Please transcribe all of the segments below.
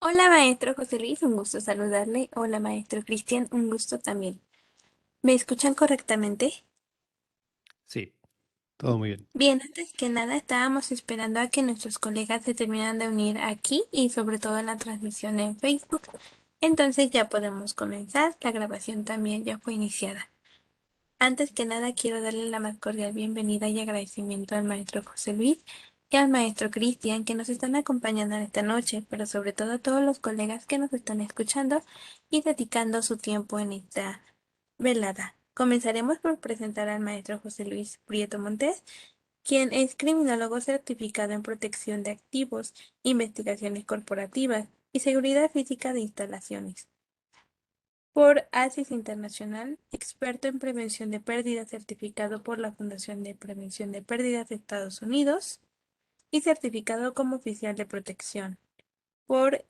Hola maestro José Luis, un gusto saludarle. Hola maestro Cristian, un gusto también. ¿Me escuchan correctamente? Sí, todo muy bien. Bien, antes que nada estábamos esperando a que nuestros colegas se terminaran de unir aquí y sobre todo en la transmisión en Facebook. Entonces ya podemos comenzar. La grabación también ya fue iniciada. Antes que nada quiero darle la más cordial bienvenida y agradecimiento al maestro José Luis y al maestro Cristian que nos están acompañando en esta noche, pero sobre todo a todos los colegas que nos están escuchando y dedicando su tiempo en esta velada. Comenzaremos por presentar al maestro José Luis Prieto Montes, quien es criminólogo certificado en protección de activos, investigaciones corporativas y seguridad física de instalaciones. Por ASIS Internacional, experto en prevención de pérdidas, certificado por la Fundación de Prevención de Pérdidas de Estados Unidos y certificado como oficial de protección por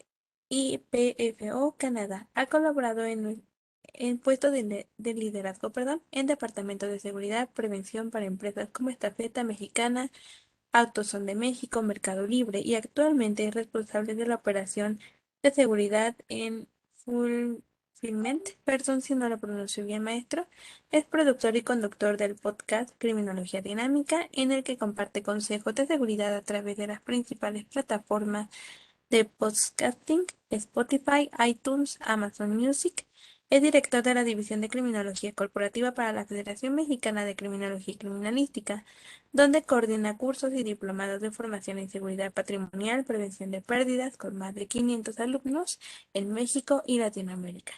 IPFO Canadá. Ha colaborado en puestos de liderazgo, en Departamento de Seguridad, Prevención para empresas como Estafeta Mexicana, Autoson de México, Mercado Libre y actualmente es responsable de la operación de seguridad en Fulfillment. Perdón si no lo pronuncio bien, maestro. Es productor y conductor del podcast Criminología Dinámica, en el que comparte consejos de seguridad a través de las principales plataformas de podcasting, Spotify, iTunes, Amazon Music. Es director de la División de Criminología Corporativa para la Federación Mexicana de Criminología y Criminalística, donde coordina cursos y diplomados de formación en seguridad patrimonial, prevención de pérdidas, con más de 500 alumnos en México y Latinoamérica.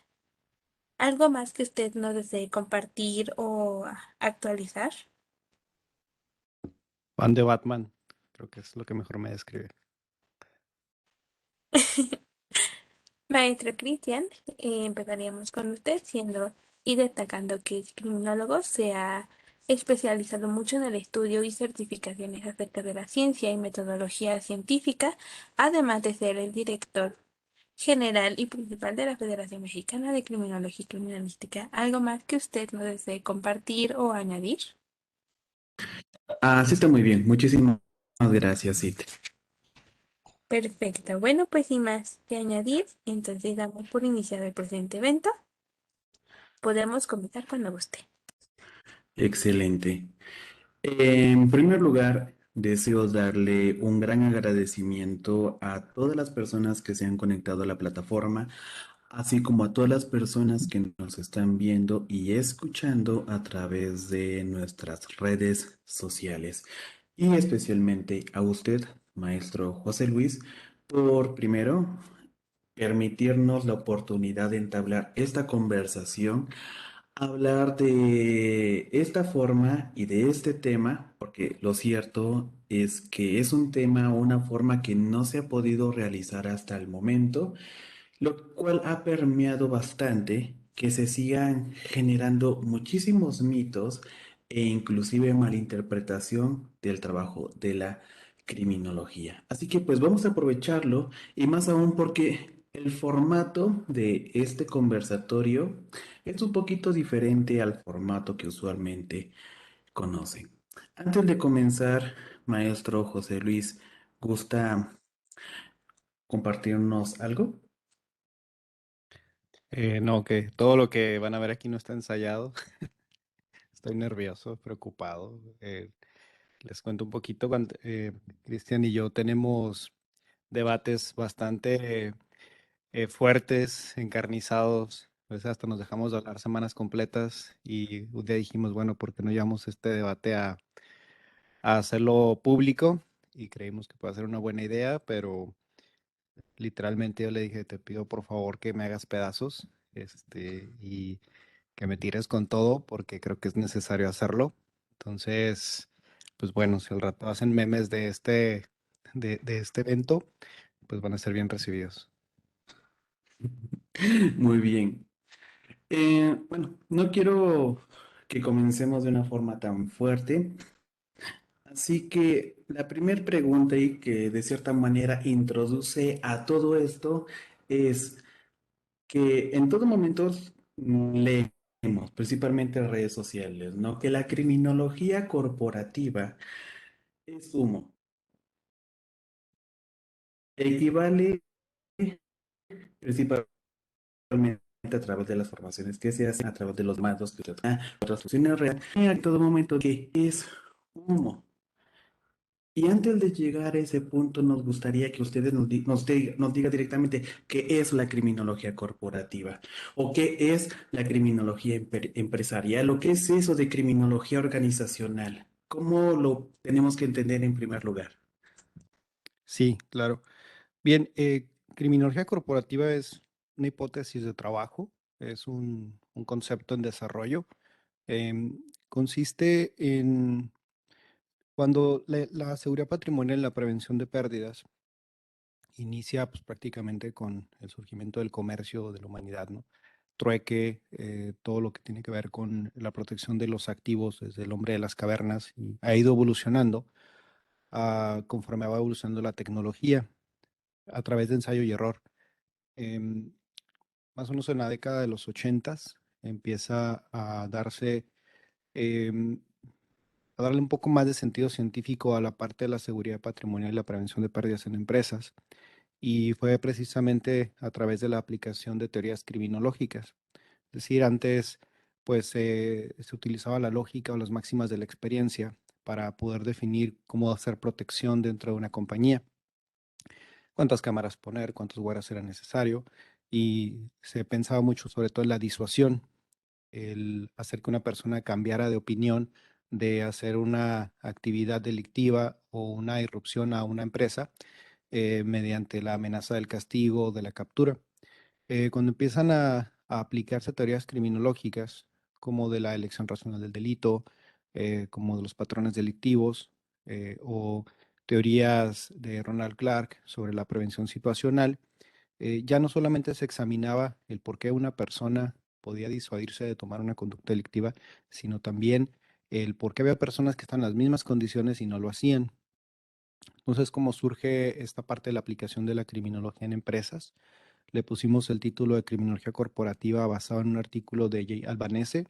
¿Algo más que usted nos desee compartir o actualizar? Fan de Batman, creo que es lo que mejor me describe. Maestro Cristian, empezaríamos con usted siendo y destacando que es criminólogo, se ha especializado mucho en el estudio y certificaciones acerca de la ciencia y metodología científica, además de ser el director general y principal de la Federación Mexicana de Criminología y Criminalística. ¿Algo más que usted nos desee compartir o añadir? Ah, sí está muy bien. Muchísimas gracias, Sid. Perfecto. Bueno, pues sin más que añadir, entonces damos por iniciado el presente evento. Podemos comenzar cuando guste. Excelente. En primer lugar, deseo darle un gran agradecimiento a todas las personas que se han conectado a la plataforma, así como a todas las personas que nos están viendo y escuchando a través de nuestras redes sociales. Y especialmente a usted, maestro José Luis, por primero permitirnos la oportunidad de entablar esta conversación, hablar de esta forma y de este tema, porque lo cierto es que es un tema, una forma que no se ha podido realizar hasta el momento, lo cual ha permeado bastante que se sigan generando muchísimos mitos e inclusive malinterpretación del trabajo de la criminología. Así que pues vamos a aprovecharlo y más aún porque el formato de este conversatorio es un poquito diferente al formato que usualmente conocen. Antes de comenzar, maestro José Luis, ¿gusta compartirnos algo? No, que todo lo que van a ver aquí no está ensayado. Estoy nervioso, preocupado. Les cuento un poquito. Cristian y yo tenemos debates bastante fuertes, encarnizados. Pues hasta nos dejamos de hablar semanas completas y un día dijimos, bueno, ¿por qué no llevamos este debate a hacerlo público? Y creímos que puede ser una buena idea, pero literalmente yo le dije, te pido por favor que me hagas pedazos, y que me tires con todo porque creo que es necesario hacerlo. Entonces, pues bueno, si al rato hacen memes de este evento, pues van a ser bien recibidos. Muy bien. Bueno, no quiero que comencemos de una forma tan fuerte, así que la primera pregunta y que de cierta manera introduce a todo esto es que en todo momento leemos, principalmente en redes sociales, ¿no? Que la criminología corporativa es humo, equivale principalmente a través de las formaciones que se hacen, a través de los mandos que se dan, otras funciones reales, en todo momento que es humo. Y antes de llegar a ese punto, nos gustaría que ustedes nos diga directamente qué es la criminología corporativa o qué es la criminología empresarial o qué es eso de criminología organizacional. ¿Cómo lo tenemos que entender en primer lugar? Sí, claro. Bien, criminología corporativa es una hipótesis de trabajo, es un concepto en desarrollo. Consiste en cuando la seguridad patrimonial y la prevención de pérdidas inicia pues, prácticamente con el surgimiento del comercio de la humanidad, ¿no? Trueque, todo lo que tiene que ver con la protección de los activos desde el hombre de las cavernas y ha ido evolucionando conforme va evolucionando la tecnología a través de ensayo y error. Em, Más o menos en la década de los 80 empieza em, a darle un poco más de sentido científico a la parte de la seguridad patrimonial y la prevención de pérdidas en empresas. Y fue precisamente a través de la aplicación de teorías criminológicas. Es decir, antes pues se utilizaba la lógica o las máximas de la experiencia para poder definir cómo hacer protección dentro de una compañía, cuántas cámaras poner, cuántos guardas era necesario, y se pensaba mucho sobre todo en la disuasión, el hacer que una persona cambiara de opinión de hacer una actividad delictiva o una irrupción a una empresa mediante la amenaza del castigo o de la captura. Cuando empiezan a aplicarse teorías criminológicas como de la elección racional del delito, como de los patrones delictivos, o teorías de Ronald Clark sobre la prevención situacional, ya no solamente se examinaba el por qué una persona podía disuadirse de tomar una conducta delictiva, sino también el por qué había personas que están en las mismas condiciones y no lo hacían. Entonces, ¿cómo surge esta parte de la aplicación de la criminología en empresas? Le pusimos el título de Criminología Corporativa basado en un artículo de Jay Albanese,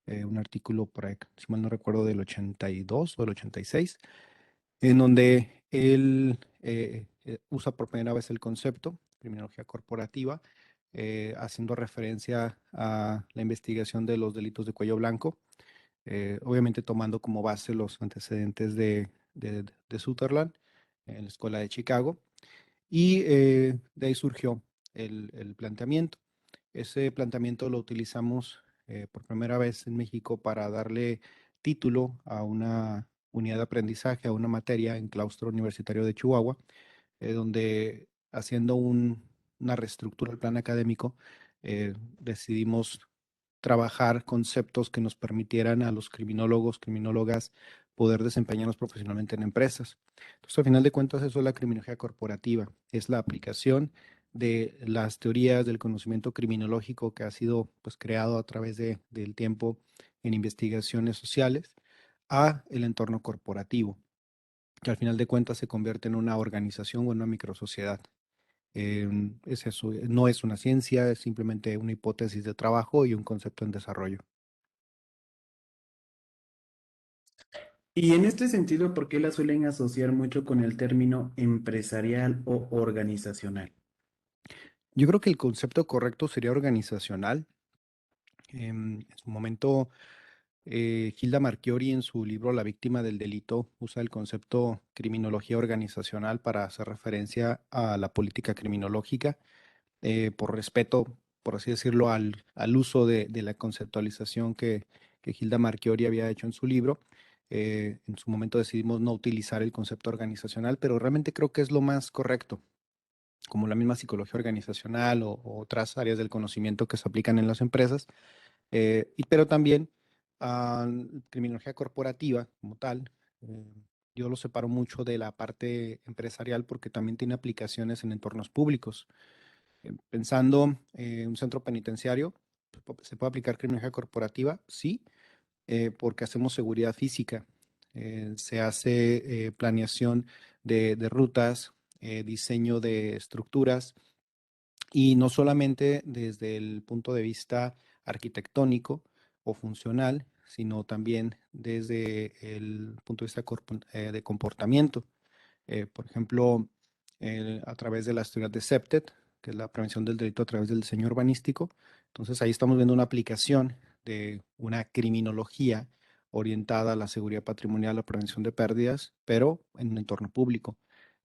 un artículo, por ahí, si mal no recuerdo, del 82 o del 86, en donde él usa por primera vez el concepto, criminología corporativa, haciendo referencia a la investigación de los delitos de cuello blanco, obviamente tomando como base los antecedentes de Sutherland en la Escuela de Chicago, y de ahí surgió el planteamiento. Ese planteamiento lo utilizamos por primera vez en México para darle título a una unidad de aprendizaje, a una materia en claustro universitario de Chihuahua, donde haciendo una reestructura del plan académico, decidimos trabajar conceptos que nos permitieran a los criminólogos, criminólogas, poder desempeñarnos profesionalmente en empresas. Entonces, al final de cuentas, eso es la criminología corporativa, es la aplicación de las teorías del conocimiento criminológico que ha sido pues, creado a través del tiempo en investigaciones sociales a el entorno corporativo, que al final de cuentas se convierte en una organización o en una microsociedad. Es eso, no es una ciencia, es simplemente una hipótesis de trabajo y un concepto en desarrollo. Y en este sentido, ¿por qué la suelen asociar mucho con el término empresarial o organizacional? Yo creo que el concepto correcto sería organizacional. En su momento, Hilda Marchiori en su libro La víctima del delito usa el concepto criminología organizacional para hacer referencia a la política criminológica, por respeto, por así decirlo, al uso de la conceptualización que Hilda Marchiori había hecho en su libro. En su momento decidimos no utilizar el concepto organizacional, pero realmente creo que es lo más correcto, como la misma psicología organizacional o otras áreas del conocimiento que se aplican en las empresas, pero también criminología corporativa como tal. Yo lo separo mucho de la parte empresarial porque también tiene aplicaciones en entornos públicos. Pensando en un centro penitenciario, ¿se puede aplicar criminología corporativa? Sí, porque hacemos seguridad física. Se hace planeación de rutas, diseño de estructuras, y no solamente desde el punto de vista arquitectónico o funcional, sino también desde el punto de vista de comportamiento. Por ejemplo, a través de las teorías de Septet, que es la prevención del delito a través del diseño urbanístico. Entonces ahí estamos viendo una aplicación de una criminología orientada a la seguridad patrimonial, la prevención de pérdidas, pero en un entorno público.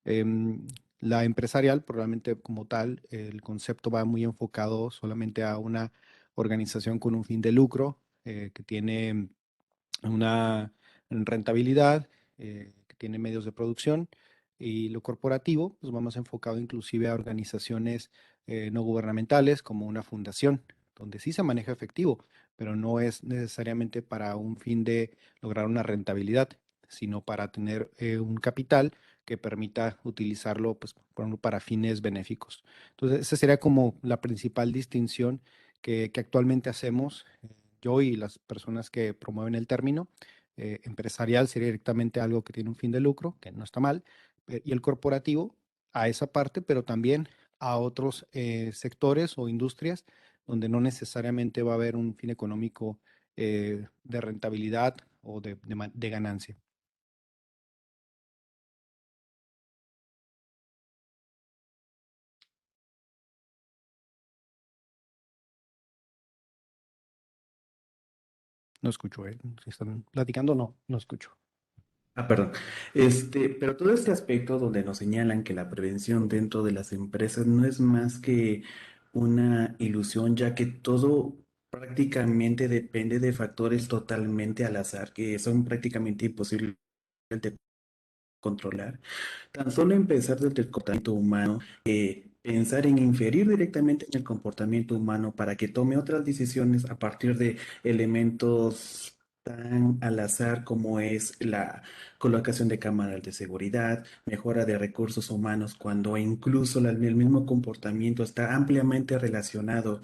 La empresarial, probablemente como tal, el concepto va muy enfocado solamente a una organización con un fin de lucro que tiene una rentabilidad, que tiene medios de producción, y lo corporativo, pues va más enfocado inclusive a organizaciones no gubernamentales como una fundación, donde sí se maneja efectivo, pero no es necesariamente para un fin de lograr una rentabilidad, sino para tener un capital que permita utilizarlo, pues, por ejemplo, para fines benéficos. Entonces, esa sería como la principal distinción que actualmente hacemos, yo y las personas que promueven el término. Empresarial sería directamente algo que tiene un fin de lucro, que no está mal, y el corporativo a esa parte, pero también a otros sectores o industrias donde no necesariamente va a haber un fin económico de rentabilidad o de ganancia. No escucho, si están platicando, no escucho. Ah, perdón. Pero todo este aspecto donde nos señalan que la prevención dentro de las empresas no es más que una ilusión, ya que todo prácticamente depende de factores totalmente al azar, que son prácticamente imposibles de controlar. Tan solo empezar desde el comportamiento humano, pensar en inferir directamente en el comportamiento humano para que tome otras decisiones a partir de elementos tan al azar como es la colocación de cámaras de seguridad, mejora de recursos humanos, cuando incluso el mismo comportamiento está ampliamente relacionado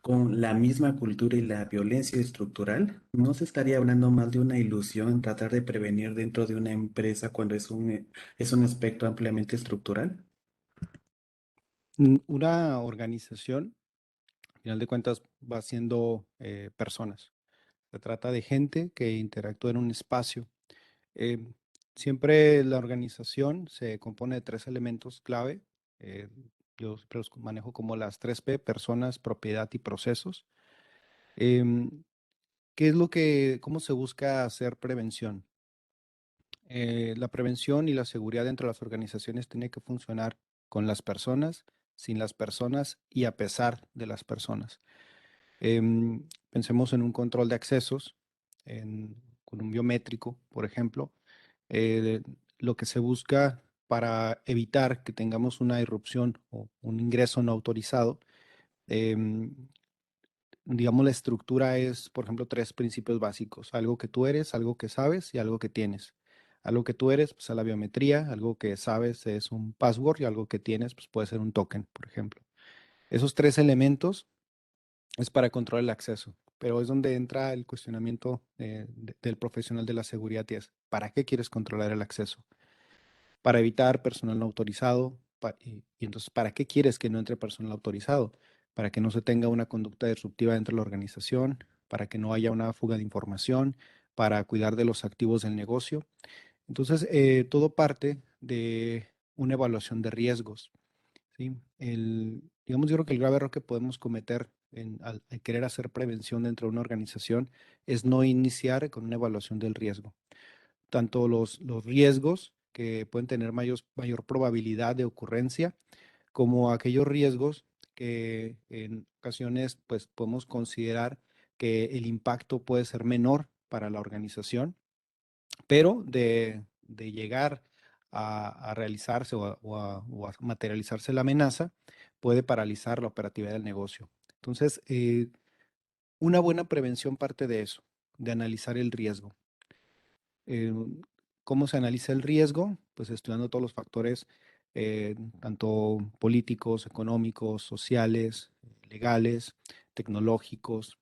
con la misma cultura y la violencia estructural. ¿No se estaría hablando más de una ilusión tratar de prevenir dentro de una empresa cuando es un aspecto ampliamente estructural? Una organización, al final de cuentas, va siendo personas. Se trata de gente que interactúa en un espacio. Eh, Siempre la organización se compone de tres elementos clave. eh, yo siempre los manejo como las 3P: personas, propiedad y procesos. Em, ¿Qué es cómo se busca hacer prevención? La prevención y la seguridad dentro de las organizaciones tiene que funcionar con las personas, sin las personas y a pesar de las personas. Pensemos en un control de accesos, con un biométrico, por ejemplo. eh, lo que se busca para evitar que tengamos una irrupción o un ingreso no autorizado, em, digamos, la estructura es, por ejemplo, tres principios básicos: algo que tú eres, algo que sabes y algo que tienes. Algo que tú eres, pues, es la biometría; algo que sabes es un password; y algo que tienes, pues, puede ser un token, por ejemplo. Esos tres elementos es para controlar el acceso, pero es donde entra el cuestionamiento del profesional de la seguridad, y es: ¿para qué quieres controlar el acceso? Para evitar personal no autorizado. Y entonces, ¿para qué quieres que no entre personal autorizado? Para que no se tenga una conducta disruptiva dentro de la organización, para que no haya una fuga de información, para cuidar de los activos del negocio. Entonces, todo parte de una evaluación de riesgos, ¿sí? Digamos, yo creo que el grave error que podemos cometer al querer hacer prevención dentro de una organización es no iniciar con una evaluación del riesgo. Tanto los riesgos que pueden tener mayor probabilidad de ocurrencia, como aquellos riesgos que en ocasiones, pues, podemos considerar que el impacto puede ser menor para la organización, pero de llegar a realizarse o a materializarse la amenaza, puede paralizar la operatividad del negocio. Entonces, una buena prevención parte de eso, de analizar el riesgo. Eh, ¿Cómo se analiza el riesgo? Pues estudiando todos los factores, tanto políticos, económicos, sociales, legales, tecnológicos,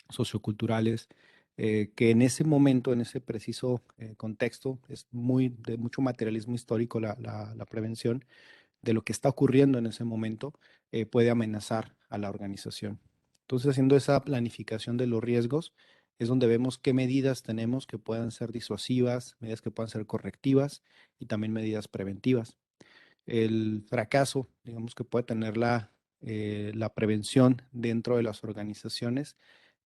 socioculturales, que en ese momento, en ese preciso contexto, es de mucho materialismo histórico la prevención de lo que está ocurriendo en ese momento, puede amenazar a la organización. Entonces, haciendo esa planificación de los riesgos, es donde vemos qué medidas tenemos que puedan ser disuasivas, medidas que puedan ser correctivas y también medidas preventivas. el fracaso, digamos, que puede tener la prevención dentro de las organizaciones,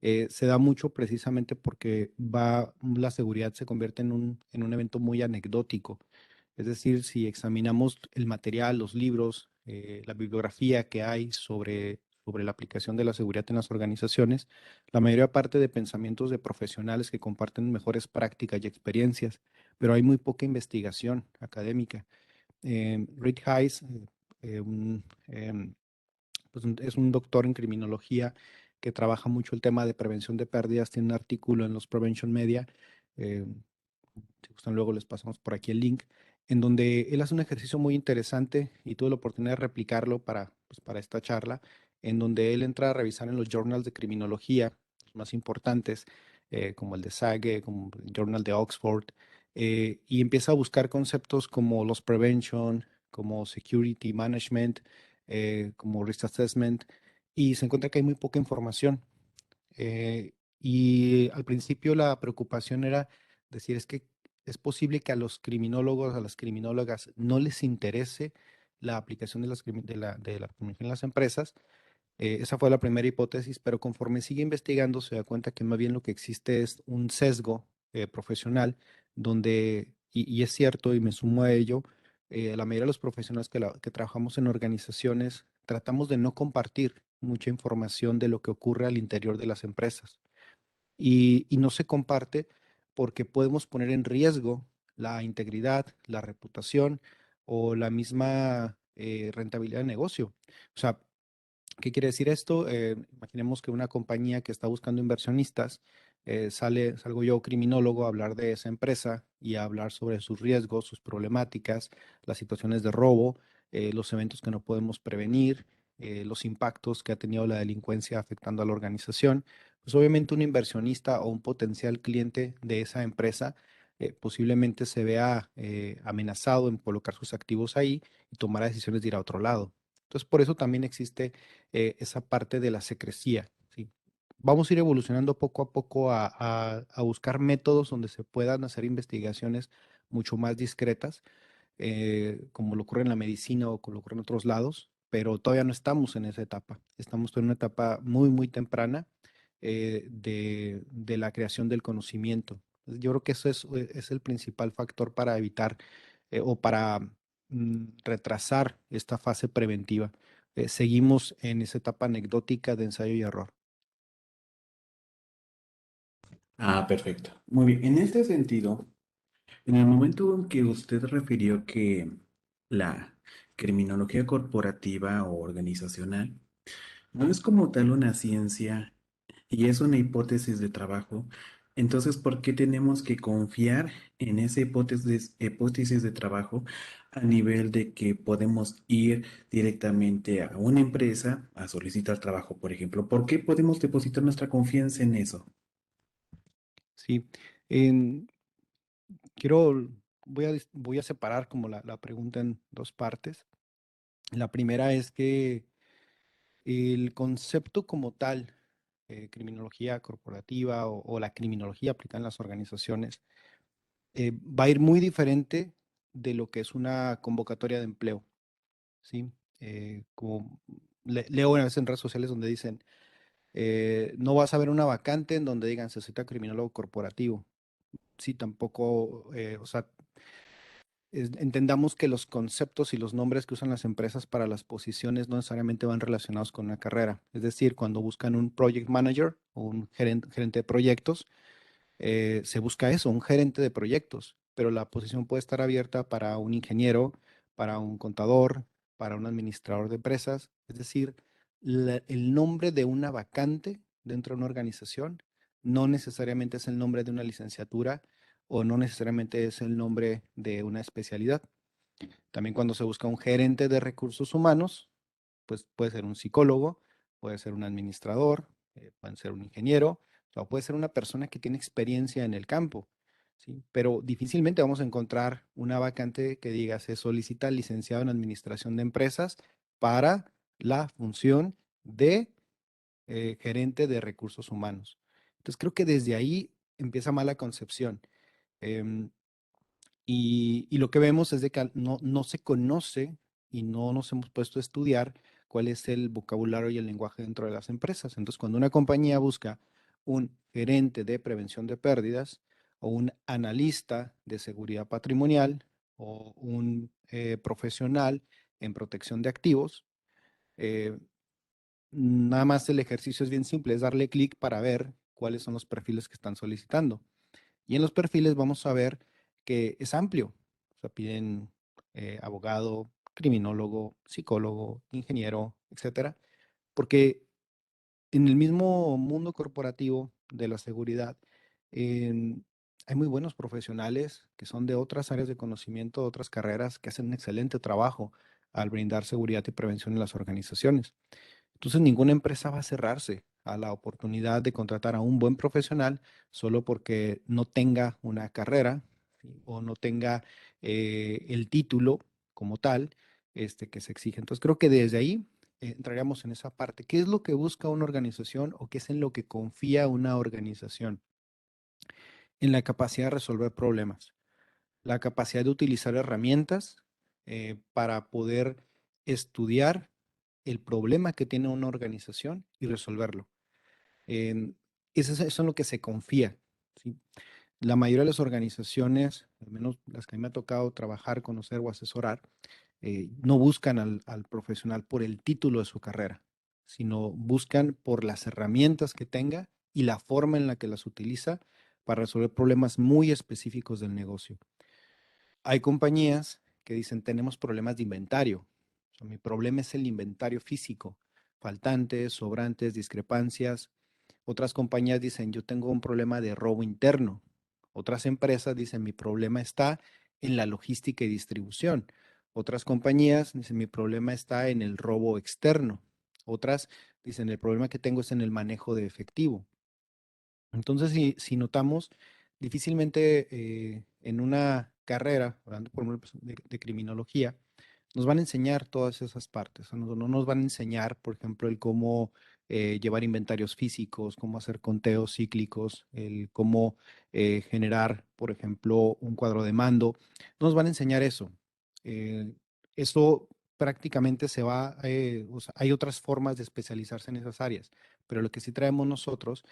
se da mucho precisamente porque la seguridad se convierte en un evento muy anecdótico. Es decir, si examinamos el material, los libros, la bibliografía que hay sobre la aplicación de la seguridad en las organizaciones, la mayor parte de pensamientos de profesionales que comparten mejores prácticas y experiencias, pero hay muy poca investigación académica. Reed Hayes, pues es un doctor en criminología que trabaja mucho el tema de prevención de pérdidas, tiene un artículo en los Prevention Media, eh, si gustan luego les pasamos por aquí el link, en donde él hace un ejercicio muy interesante y tuve la oportunidad de replicarlo pues, para esta charla, en donde él entra a revisar en los journals de criminología, los más importantes, como el de Sage, como el Journal de Oxford, y empieza a buscar conceptos como los prevention, como security management, como risk assessment, y se encuentra que hay muy poca información. Y al principio la preocupación era decir, es que es posible que a los criminólogos, a las criminólogas, no les interese la aplicación de la criminología en las empresas. Esa fue la primera hipótesis, pero conforme sigue investigando se da cuenta que más bien lo que existe es un sesgo profesional donde, y es cierto, y me sumo a ello, la mayoría de los profesionales que trabajamos en organizaciones tratamos de no compartir mucha información de lo que ocurre al interior de las empresas y no se comparte porque podemos poner en riesgo la integridad, la reputación o la misma rentabilidad de negocio. O sea, ¿qué quiere decir esto? Imaginemos que una compañía que está buscando inversionistas, salgo yo, criminólogo, a hablar de esa empresa y a hablar sobre sus riesgos, sus problemáticas, las situaciones de robo, los eventos que no podemos prevenir, los impactos que ha tenido la delincuencia afectando a la organización. Pues obviamente un inversionista o un potencial cliente de esa empresa posiblemente se vea amenazado en colocar sus activos ahí y tomar decisiones de ir a otro lado. Entonces, por eso también existe esa parte de la secrecía, ¿sí? Vamos a ir evolucionando poco a poco a buscar métodos donde se puedan hacer investigaciones mucho más discretas, como lo ocurre en la medicina o como lo ocurre en otros lados, pero todavía no estamos en esa etapa. Estamos en una etapa muy, muy temprana de la creación del conocimiento. Yo creo que eso es el principal factor para evitar o para retrasar esta fase preventiva. Seguimos en esa etapa anecdótica de ensayo y error. Ah, perfecto. Muy bien. En este sentido, en el momento en que usted refirió que la criminología corporativa o organizacional no es como tal una ciencia y es una hipótesis de trabajo, entonces, ¿por qué tenemos que confiar en esa hipótesis de trabajo a nivel de que podemos ir directamente a una empresa a solicitar trabajo, por ejemplo? ¿Por qué podemos depositar nuestra confianza en eso? Sí, en- quiero, voy a separar como la pregunta en dos partes. La primera es que el concepto como tal, criminología corporativa o la criminología aplicada en las organizaciones, va a ir muy diferente de lo que es una convocatoria de empleo, ¿sí? Como leo a veces en redes sociales donde dicen, no vas a ver una vacante en donde digan se necesita criminólogo corporativo. Sí, tampoco, o sea, entendamos que los conceptos y los nombres que usan las empresas para las posiciones no necesariamente van relacionados con una carrera. Es decir, cuando buscan un project manager o un gerente de proyectos, se busca eso, un gerente de proyectos, pero la posición puede estar abierta para un ingeniero, para un contador, para un administrador de empresas. Es decir, el nombre de una vacante dentro de una organización no necesariamente es el nombre de una licenciatura o no necesariamente es el nombre de una especialidad. También cuando se busca un gerente de recursos humanos, pues puede ser un psicólogo, puede ser un administrador, puede ser un ingeniero, o puede ser una persona que tiene experiencia en el campo, ¿sí? Pero difícilmente vamos a encontrar una vacante que diga se solicita licenciado en administración de empresas para la función de gerente de recursos humanos. Entonces creo que desde ahí empieza mala concepción. Em, y lo que vemos es de que no se conoce y no nos hemos puesto a estudiar cuál es el vocabulario y el lenguaje dentro de las empresas. Entonces, cuando una compañía busca un gerente de prevención de pérdidas o un analista de seguridad patrimonial o un profesional en protección de activos, eh, nada más el ejercicio es bien simple, es darle clic para ver cuáles son los perfiles que están solicitando. Y en los perfiles vamos a ver que es amplio. O sea, piden abogado, criminólogo, psicólogo, ingeniero, etcétera. Porque en el mismo mundo corporativo de la seguridad, hay muy buenos profesionales que son de otras áreas de conocimiento, de otras carreras, que hacen un excelente trabajo al brindar seguridad y prevención en las organizaciones. Entonces, ninguna empresa va a cerrarse a la oportunidad de contratar a un buen profesional solo porque no tenga una carrera, ¿sí? O no tenga el título como tal que se exige. Entonces, creo que desde ahí entraríamos en esa parte. ¿Qué es lo que busca una organización o qué es en lo que confía una organización? En la capacidad de resolver problemas, la capacidad de utilizar herramientas para poder estudiar el problema que tiene una organización y resolverlo. Eso es en lo que se confía, ¿sí? La mayoría de las organizaciones, al menos las que a mí me ha tocado trabajar, conocer o asesorar, no buscan al profesional por el título de su carrera, sino buscan por las herramientas que tenga y la forma en la que las utiliza para resolver problemas muy específicos del negocio. Hay compañías que dicen, tenemos problemas de inventario. O sea, mi problema es el inventario físico, faltantes, sobrantes, discrepancias. Otras compañías dicen, yo tengo un problema de robo interno. Otras empresas dicen, mi problema está en la logística y distribución. Otras compañías dicen, mi problema está en el robo externo. Otras dicen, el problema que tengo es en el manejo de efectivo. Entonces, si notamos, difícilmente en una carrera, hablando por ejemplo de criminología, nos van a enseñar todas esas partes. No nos van a enseñar, por ejemplo, el cómo llevar inventarios físicos, cómo hacer conteos cíclicos, el cómo generar, por ejemplo, un cuadro de mando. No nos van a enseñar eso. Eh, Eso prácticamente se va, o sea, hay otras formas de especializarse en esas áreas, pero lo que sí traemos nosotros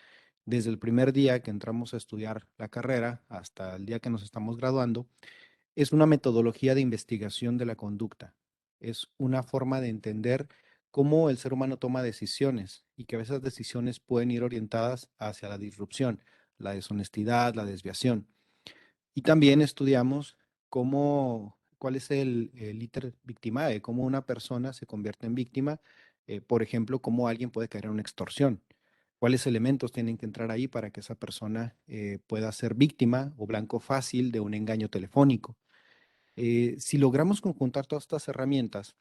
desde el primer día que entramos a estudiar la carrera hasta el día que nos estamos graduando, es una metodología de investigación de la conducta. Es una forma de entender cómo el ser humano toma decisiones y que esas decisiones pueden ir orientadas hacia la disrupción, la deshonestidad, la desviación. Y también estudiamos cuál es el iter victimae, cómo una persona se convierte en víctima, por ejemplo, cómo alguien puede caer en una extorsión. ¿Cuáles elementos tienen que entrar ahí para que esa persona pueda ser víctima o blanco fácil de un engaño telefónico? Si logramos conjuntar todas estas herramientas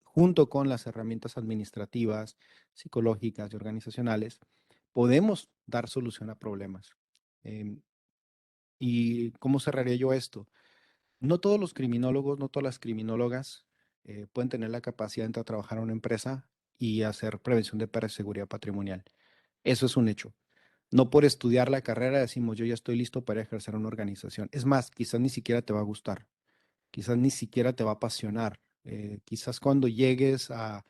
junto con las herramientas administrativas, psicológicas y organizacionales, podemos dar solución a problemas. Em, ¿Y cómo cerraría yo esto? No todos los criminólogos, no todas las criminólogas pueden tener la capacidad de entrar a trabajar a una empresa y hacer prevención de pérdida de seguridad patrimonial. Eso es un hecho. No por estudiar la carrera decimos yo ya estoy listo para ejercer una organización. Es más, quizás ni siquiera te va a gustar, quizás ni siquiera te va a apasionar. Quizás cuando llegues a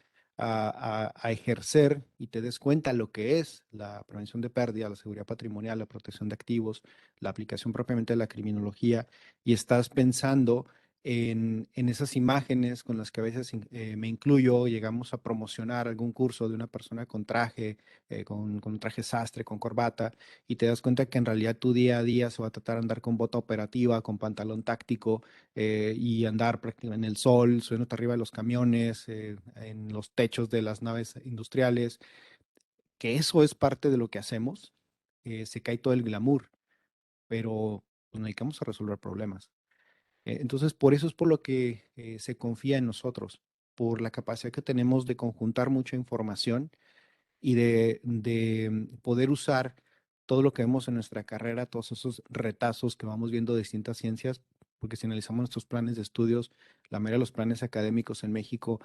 ejercer y te des cuenta lo que es la prevención de pérdida, la seguridad patrimonial, la protección de activos, la aplicación propiamente de la criminología, y estás pensando en esas imágenes con las que a veces me incluyo, llegamos a promocionar algún curso de una persona con traje, con traje sastre, con corbata, y te das cuenta que en realidad tu día a día se va a tratar de andar con bota operativa, con pantalón táctico, y andar prácticamente en el sol, subiéndote arriba de los camiones, en los techos de las naves industriales, que eso es parte de lo que hacemos, se cae todo el glamour, pero pues, nos dedicamos a resolver problemas. Entonces, por eso es por lo que se confía en nosotros, por la capacidad que tenemos de conjuntar mucha información y de poder usar todo lo que vemos en nuestra carrera, todos esos retazos que vamos viendo de distintas ciencias, porque si analizamos nuestros planes de estudios, la mayoría de los planes académicos en México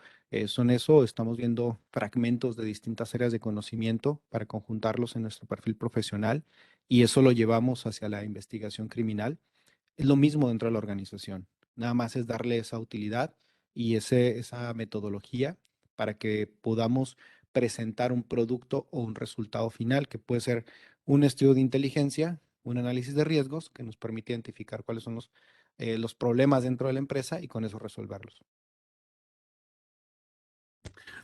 son eso, estamos viendo fragmentos de distintas áreas de conocimiento para conjuntarlos en nuestro perfil profesional y eso lo llevamos hacia la investigación criminal. Es lo mismo dentro de la organización, nada más es darle esa utilidad y esa metodología para que podamos presentar un producto o un resultado final, que puede ser un estudio de inteligencia, un análisis de riesgos que nos permite identificar cuáles son los problemas dentro de la empresa y con eso resolverlos.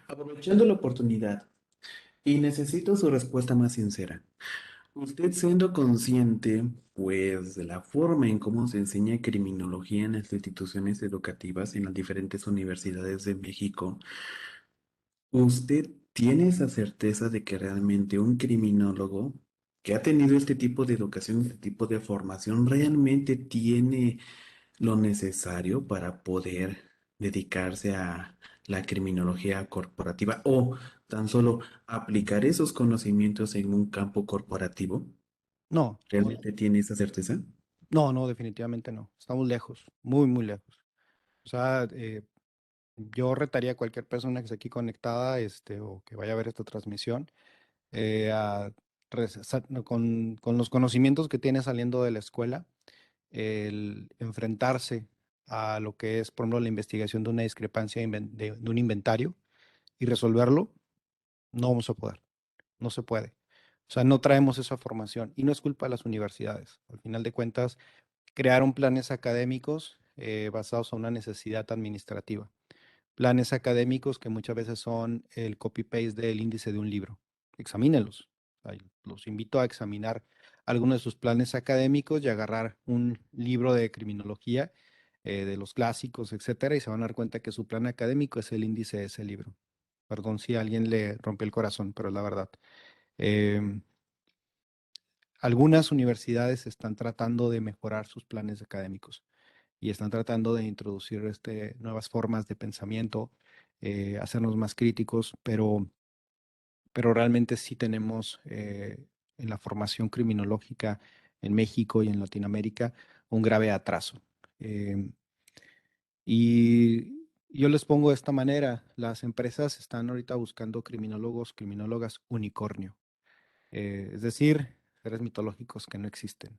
Aprovechando la oportunidad, y necesito su respuesta más sincera. Usted siendo consciente, pues, de la forma en cómo se enseña criminología en las instituciones educativas en las diferentes universidades de México, ¿usted tiene esa certeza de que realmente un criminólogo que ha tenido este tipo de educación, este tipo de formación, realmente tiene lo necesario para poder dedicarse a la criminología corporativa o tan solo aplicar esos conocimientos en un campo corporativo? No, ¿Realmente tiene esa certeza? no, no, definitivamente no. Estamos lejos, muy, muy lejos. O sea, yo retaría a cualquier persona que esté aquí conectada, o que vaya a ver esta transmisión, a no, con los conocimientos que tiene saliendo de la escuela, el enfrentarse a lo que es, por ejemplo, la investigación de una discrepancia de un inventario y resolverlo, no vamos a poder, no se puede. O sea, no traemos esa formación y no es culpa de las universidades. Al final de cuentas, crearon planes académicos basados en una necesidad administrativa. Planes académicos que muchas veces son el copy-paste del índice de un libro. Examínenlos. Ay, los invito a examinar algunos de sus planes académicos y agarrar un libro de criminología, de los clásicos, etcétera, y se van a dar cuenta que su plan académico es el índice de ese libro. Perdón si a alguien le rompió el corazón, pero es la verdad. Em, Algunas universidades están tratando de mejorar sus planes académicos y están tratando de introducir nuevas formas de pensamiento, hacernos más críticos, pero realmente sí tenemos en la formación criminológica en México y en Latinoamérica un grave atraso. Em, y yo les pongo de esta manera, las empresas están ahorita buscando criminólogos, criminólogas unicornio, es decir, seres mitológicos que no existen.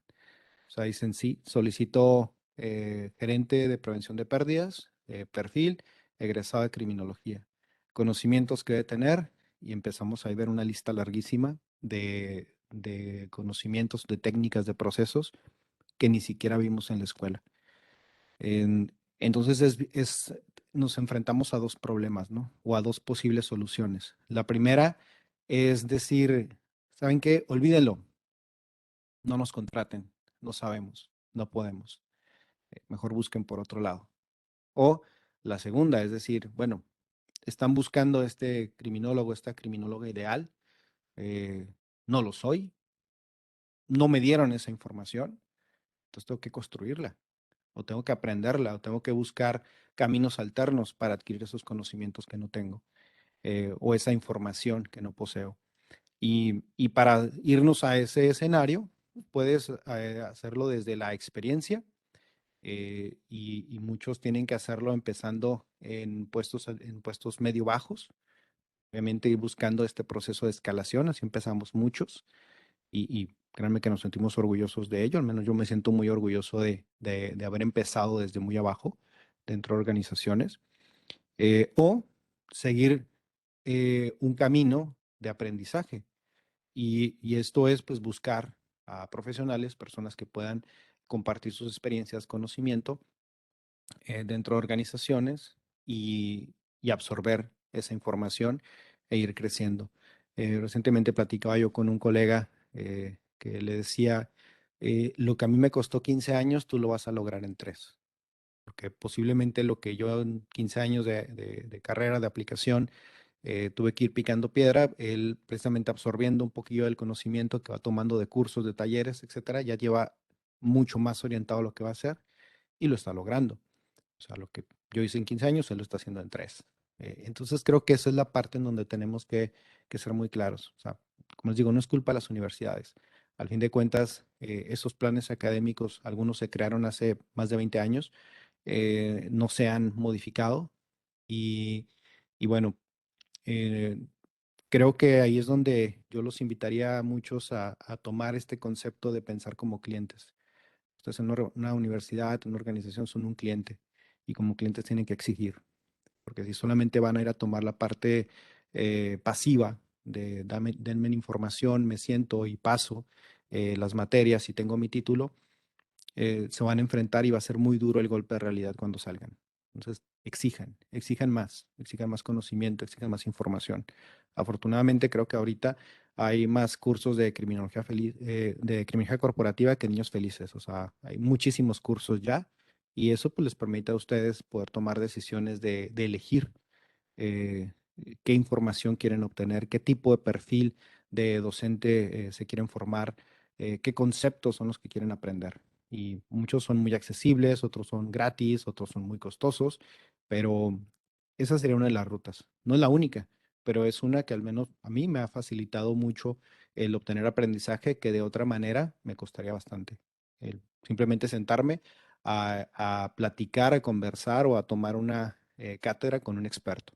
O sea, dicen sí, solicito gerente de prevención de pérdidas, perfil, egresado de criminología, conocimientos que debe tener y empezamos a ver una lista larguísima de conocimientos, de técnicas, de procesos que ni siquiera vimos en la escuela. Entonces nos enfrentamos a dos problemas, ¿no? O a dos posibles soluciones. La primera es decir, ¿saben qué? Olvídenlo, no nos contraten, no sabemos, no podemos. Mejor busquen por otro lado. O la segunda, es decir, bueno, están buscando este criminólogo, esta criminóloga ideal, eh, no lo soy, no me dieron esa información, entonces tengo que construirla, o tengo que aprenderla, o tengo que buscar caminos alternos para adquirir esos conocimientos que no tengo, o esa información que no poseo. Y para irnos a ese escenario, puedes hacerlo desde la experiencia, y muchos tienen que hacerlo empezando en puestos medio bajos, obviamente ir buscando este proceso de escalación, así empezamos muchos y créanme que nos sentimos orgullosos de ello, al menos yo me siento muy orgulloso de haber empezado desde muy abajo dentro de organizaciones, o seguir un camino de aprendizaje y esto es pues buscar a profesionales, personas que puedan compartir sus experiencias, conocimiento dentro de organizaciones y absorber esa información e ir creciendo. Recientemente platicaba yo con un colega que le decía, lo que a mí me costó 15 años, tú lo vas a lograr en 3. Porque posiblemente lo que yo en 15 años de carrera, de aplicación, tuve que ir picando piedra, él precisamente absorbiendo un poquillo del conocimiento que va tomando de cursos, de talleres, etcétera, ya lleva mucho más orientado a lo que va a hacer y lo está logrando. O sea, lo que yo hice en 15 años, él lo está haciendo en 3. Entonces creo que esa es la parte en donde tenemos que ser muy claros. O sea, como les digo, no es culpa de las universidades. Al fin de cuentas, esos planes académicos, algunos se crearon hace más de 20 años, no se han modificado y, y bueno, eh, creo que ahí es donde yo los invitaría a muchos a tomar este concepto de pensar como clientes. Ustedes en una universidad, una organización son un cliente y como clientes tienen que exigir. porque si solamente van a ir a tomar la parte pasiva de denme información, me siento y paso las materias y tengo mi título, se van a enfrentar y va a ser muy duro el golpe de realidad cuando salgan. Entonces, exijan más conocimiento, exijan más información. Afortunadamente, creo que ahorita hay más cursos de criminología de criminología corporativa que niños felices. O sea, hay muchísimos cursos ya y eso pues les permite a ustedes poder tomar decisiones de elegir eh, qué información quieren obtener, qué tipo de perfil de docente se quieren formar, qué conceptos son los que quieren aprender. Y muchos son muy accesibles, otros son gratis, otros son muy costosos, pero esa sería una de las rutas. No es la única, pero es una que al menos a mí me ha facilitado mucho el obtener aprendizaje que de otra manera me costaría bastante. El simplemente sentarme a platicar, a conversar o a tomar una cátedra con un experto.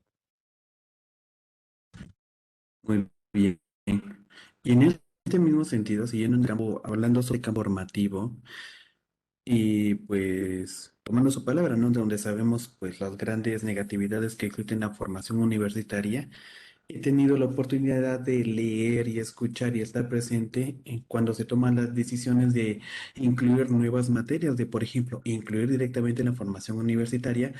Muy bien. Y en este mismo sentido, siguiendo en el campo, hablando sobre el campo formativo, y pues tomando su palabra, ¿no? De donde sabemos pues las grandes negatividades que existen en la formación universitaria, he tenido la oportunidad de leer y escuchar y estar presente en cuando se toman las decisiones de incluir nuevas materias, de por ejemplo, incluir directamente en la formación universitaria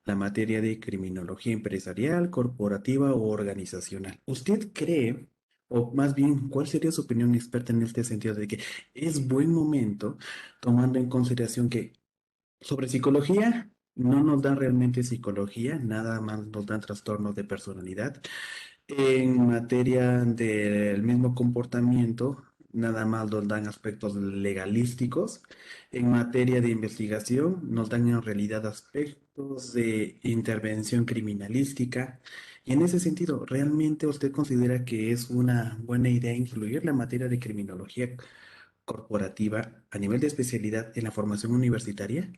la materia de criminología empresarial, corporativa o organizacional. ¿Usted cree, o más bien, cuál sería su opinión experta en este sentido de que es buen momento, tomando en consideración que sobre psicología no nos dan realmente psicología, nada más nos dan trastornos de personalidad? En materia del mismo comportamiento, nada más nos dan aspectos legalísticos. En materia de investigación, nos dan en realidad aspectos de intervención criminalística. Y en ese sentido, ¿realmente usted considera que es una buena idea incluir la materia de criminología corporativa a nivel de especialidad en la formación universitaria?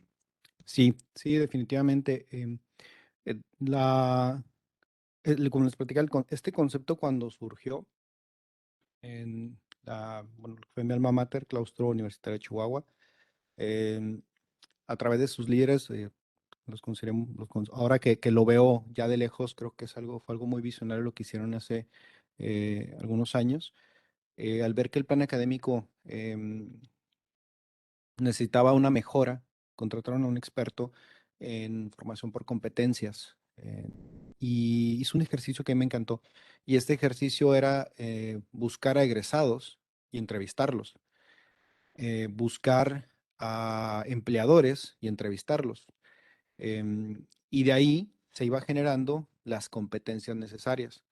Sí, sí, definitivamente. Como les platicaba, este concepto cuando surgió bueno, fue mi alma mater, Claustro Universitario de Chihuahua, em, a través de sus líderes, los consideré, ahora que lo veo ya de lejos, creo que fue algo muy visionario lo que hicieron hace algunos años. Al ver que el plan académico necesitaba una mejora, contrataron a un experto en formación por competencias y hizo un ejercicio que me encantó. Y este ejercicio era buscar a egresados y entrevistarlos, buscar a empleadores y entrevistarlos. Y de ahí se iba generando las competencias necesarias.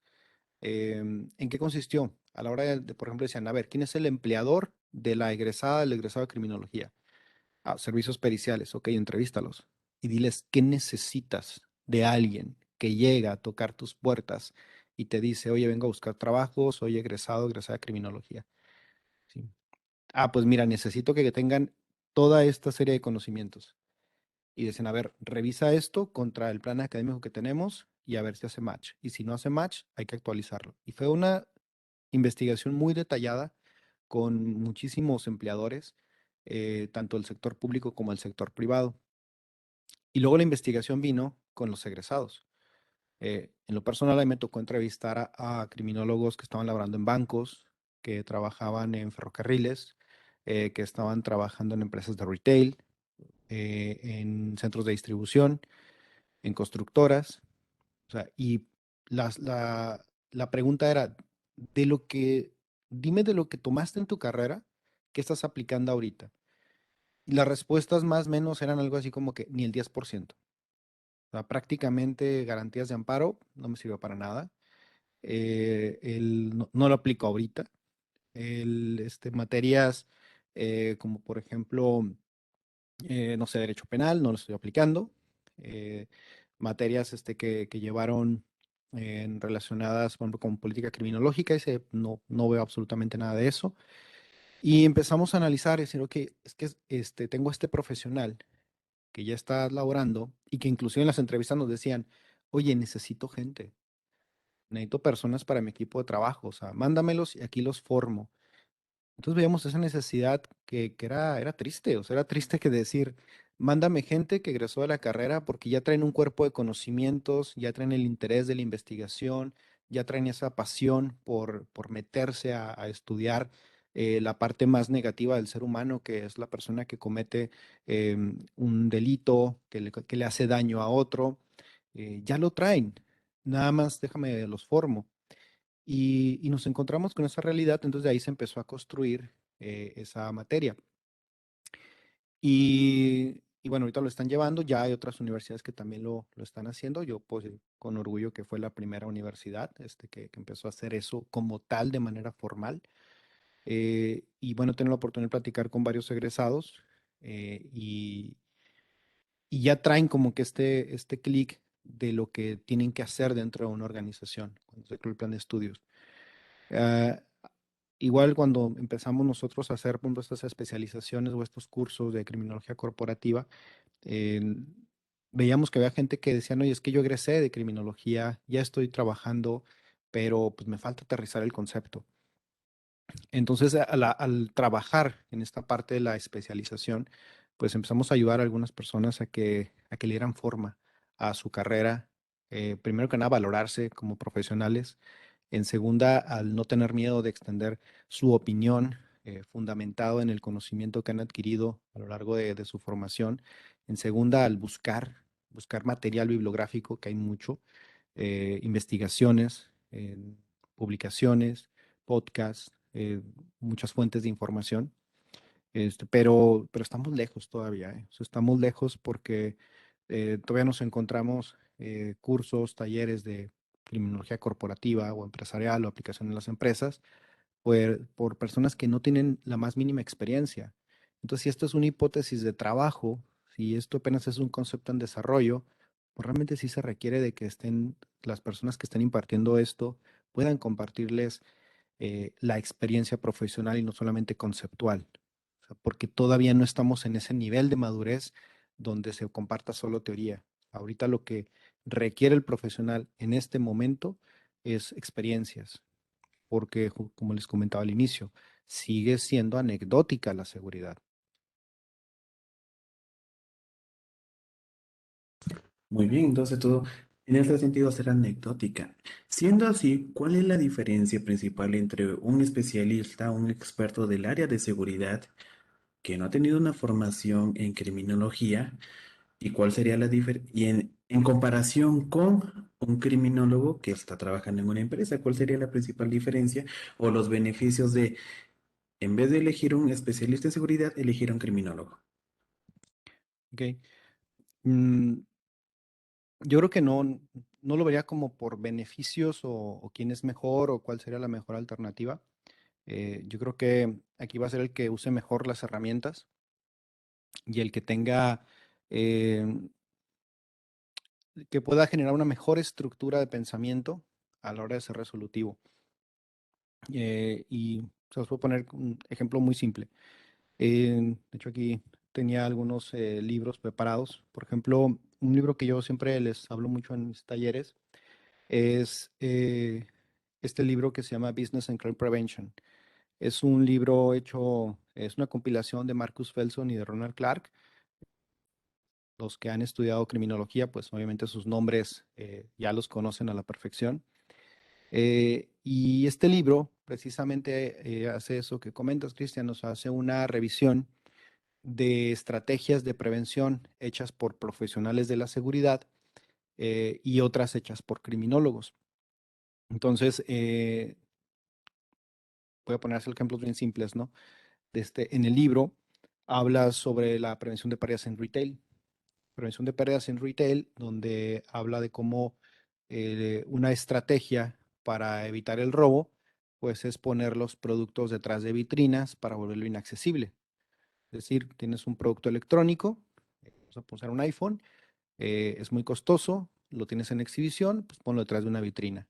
¿En qué consistió? A la hora por ejemplo, decían, a ver, ¿quién es el empleador de la egresada, del egresado de criminología? Servicios periciales, ok, entrevístalos y diles qué necesitas de alguien que llega a tocar tus puertas y te dice, oye, vengo a buscar trabajo, soy egresado, egresada de criminología. ¿Sí? Pues mira, necesito que tengan toda esta serie de conocimientos. Y dicen, a ver, revisa esto contra el plan académico que tenemos y a ver si hace match. Y si no hace match, hay que actualizarlo. Y fue una investigación muy detallada con muchísimos empleadores, tanto el sector público como el sector privado. Y luego la investigación vino con los egresados. En lo personal, a mí me tocó entrevistar a criminólogos que estaban laborando en bancos, que trabajaban en ferrocarriles, que estaban trabajando en empresas de retail, en centros de distribución, en constructoras. O sea, y las- la, la pregunta era, dime de lo que tomaste en tu carrera, ¿qué estás aplicando ahorita? Y las respuestas más o menos eran algo así como que ni el 10%. O sea, prácticamente garantías de amparo no me sirvió para nada. No lo aplico ahorita. Materias como por ejemplo, no sé, derecho penal, no lo estoy aplicando. Eh, Materias que llevaron relacionadas, por ejemplo, con política criminológica, no veo absolutamente nada de eso. Y empezamos a analizar y decir, ok, es que tengo este profesional que ya está laborando y que inclusive en las entrevistas nos decían, oye, necesito gente, necesito personas para mi equipo de trabajo, o sea, mándamelos y aquí los formo. Entonces veíamos esa necesidad que era triste, o sea, era triste que decir, mándame gente que egresó de la carrera porque ya traen un cuerpo de conocimientos, ya traen el interés de la investigación, ya traen esa pasión por meterse a estudiar la parte más negativa del ser humano, que es la persona que comete un delito, que le hace daño a otro. Ya lo traen, nada más déjame los formo. Y nos encontramos con esa realidad, entonces de ahí se empezó a construir esa materia. Y bueno, ahorita lo están llevando, ya hay otras universidades que también lo están haciendo. Yo pues con orgullo que fue la primera universidad que empezó a hacer eso como tal de manera formal. Y bueno, tengo la oportunidad de platicar con varios egresados eh, y, y ya traen como que este clic de lo que tienen que hacer dentro de una organización, cuando se crea el plan de estudios. Ah, Igual cuando empezamos nosotros a hacer, por ejemplo, estas especializaciones o estos cursos de criminología corporativa, eh, veíamos que había gente que decía, no, y es que yo egresé de criminología, ya estoy trabajando, pero pues me falta aterrizar el concepto. Entonces, al trabajar en esta parte de la especialización, pues empezamos a ayudar a algunas personas a que le dieran forma a su carrera, primero que nada, valorarse como profesionales, en segunda, al no tener miedo de extender su opinión fundamentado en el conocimiento que han adquirido a lo largo de su formación, en segunda, al buscar material bibliográfico, que hay mucho, investigaciones, publicaciones, podcasts, muchas fuentes de información, pero estamos lejos todavía, ¿eh? O sea, estamos lejos porque todavía nos encontramos cursos, talleres de criminología corporativa o empresarial o aplicación en las empresas por personas que no tienen la más mínima experiencia. Entonces, si esto es una hipótesis de trabajo, si esto apenas es un concepto en desarrollo, pues realmente sí se requiere de que estén las personas que estén impartiendo esto puedan compartirles la experiencia profesional y no solamente conceptual. O sea, porque todavía no estamos en ese nivel de madurez donde se comparta solo teoría. Ahorita lo que requiere el profesional en este momento es experiencias, porque como les comentaba al inicio, sigue siendo anecdótica la seguridad. Muy bien, entonces todo en ese sentido será anecdótica. Siendo así, ¿cuál es la diferencia principal entre un especialista, un experto del área de seguridad que no ha tenido una formación en criminología y cuál sería la diferencia en comparación con un criminólogo que está trabajando en una empresa? ¿Cuál sería la principal diferencia o los beneficios de, en vez de elegir un especialista en seguridad, elegir un criminólogo? ¿Ok? Mm, yo creo que no lo vería como por beneficios o quién es mejor o cuál sería la mejor alternativa. Yo creo que aquí va a ser el que use mejor las herramientas y el que tenga, eh, que pueda generar una mejor estructura de pensamiento a la hora de ser resolutivo. Y se los puedo poner un ejemplo muy simple. De hecho, aquí tenía algunos libros preparados. Por ejemplo, un libro que yo siempre les hablo mucho en mis talleres es este libro que se llama Business and Crime Prevention. Es un libro hecho, es una compilación de Marcus Felson y de Ronald Clark. Los que han estudiado criminología, pues obviamente sus nombres ya los conocen a la perfección. Y este libro precisamente hace eso que comentas, Cristian, nos hace una revisión de estrategias de prevención hechas por profesionales de la seguridad y otras hechas por criminólogos. Entonces, voy a poner ejemplos bien simples, ¿no? En el libro habla sobre la prevención de pérdidas en retail. Prevención de pérdidas en retail, donde habla de cómo una estrategia para evitar el robo, pues es poner los productos detrás de vitrinas para volverlo inaccesible. Es decir, tienes un producto electrónico, vamos a poner un iPhone, es muy costoso, lo tienes en exhibición, pues ponlo detrás de una vitrina.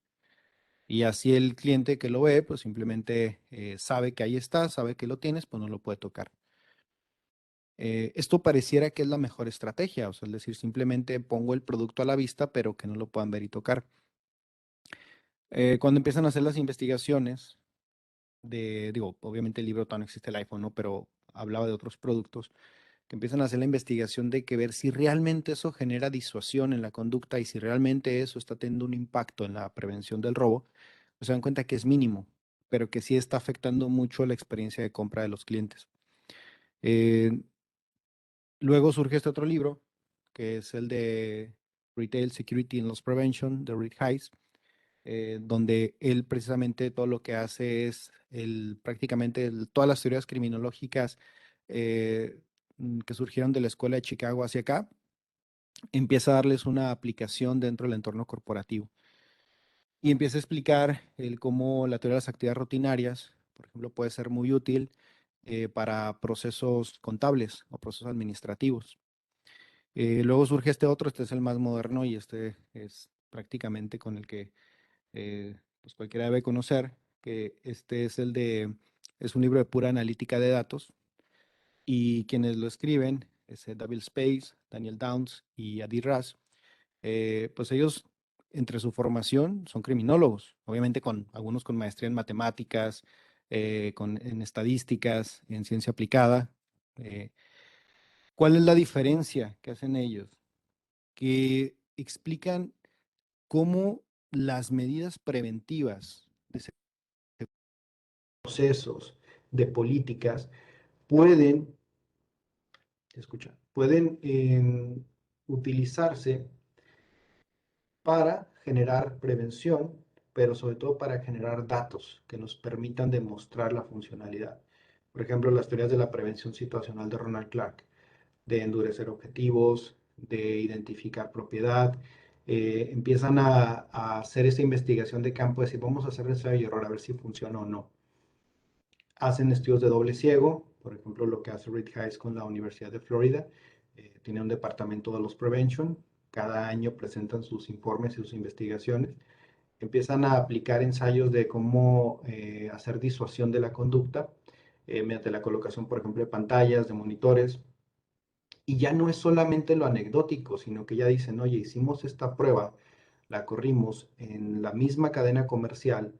Y así el cliente que lo ve, pues simplemente sabe que ahí está, sabe que lo tienes, pues no lo puede tocar. Esto pareciera que es la mejor estrategia, o sea, es decir, simplemente pongo el producto a la vista, pero que no lo puedan ver y tocar. Cuando empiezan a hacer las investigaciones, digo, obviamente el libro todavía no existe el iPhone, ¿no? Pero hablaba de otros productos que empiezan a hacer la investigación de que ver si realmente eso genera disuasión en la conducta y si realmente eso está teniendo un impacto en la prevención del robo, pues se dan cuenta que es mínimo, pero que sí está afectando mucho la experiencia de compra de los clientes. Eh, Luego surge este otro libro, que es el de Retail Security and Loss Prevention, de Reed Hayes, donde él precisamente todo lo que hace es prácticamente todas las teorías criminológicas que surgieron de la escuela de Chicago hacia acá, empieza a darles una aplicación dentro del entorno corporativo y empieza a explicar cómo la teoría de las actividades rutinarias, por ejemplo, puede ser muy útil para procesos contables o procesos administrativos. Luego surge este otro, este es el más moderno y este es prácticamente con el que pues cualquiera debe conocer, que este es es un libro de pura analítica de datos y quienes lo escriben es David Space, Daniel Downs y Adi Raz. Pues ellos, entre su formación, son criminólogos, obviamente algunos con maestría en matemáticas, en estadísticas, en ciencia aplicada. Eh, ¿Cuál es la diferencia que hacen ellos? Que explican cómo las medidas preventivas de procesos, de políticas, pueden, pueden utilizarse para generar prevención, pero sobre todo para generar datos que nos permitan demostrar la funcionalidad. Por ejemplo, las teorías de la prevención situacional de Ronald Clark, de endurecer objetivos, de identificar propiedad, empiezan a hacer esa investigación de campo, de decir, vamos a hacer ensayo y error a ver si funciona o no. Hacen estudios de doble ciego, por ejemplo, lo que hace Reed Hayes con la Universidad de Florida. Tiene un departamento de los prevention, cada año presentan sus informes y sus investigaciones. Empiezan a aplicar ensayos de cómo hacer disuasión de la conducta mediante la colocación, por ejemplo, de pantallas, de monitores. Y ya no es solamente lo anecdótico, sino que ya dicen, oye, hicimos esta prueba, la corrimos en la misma cadena comercial,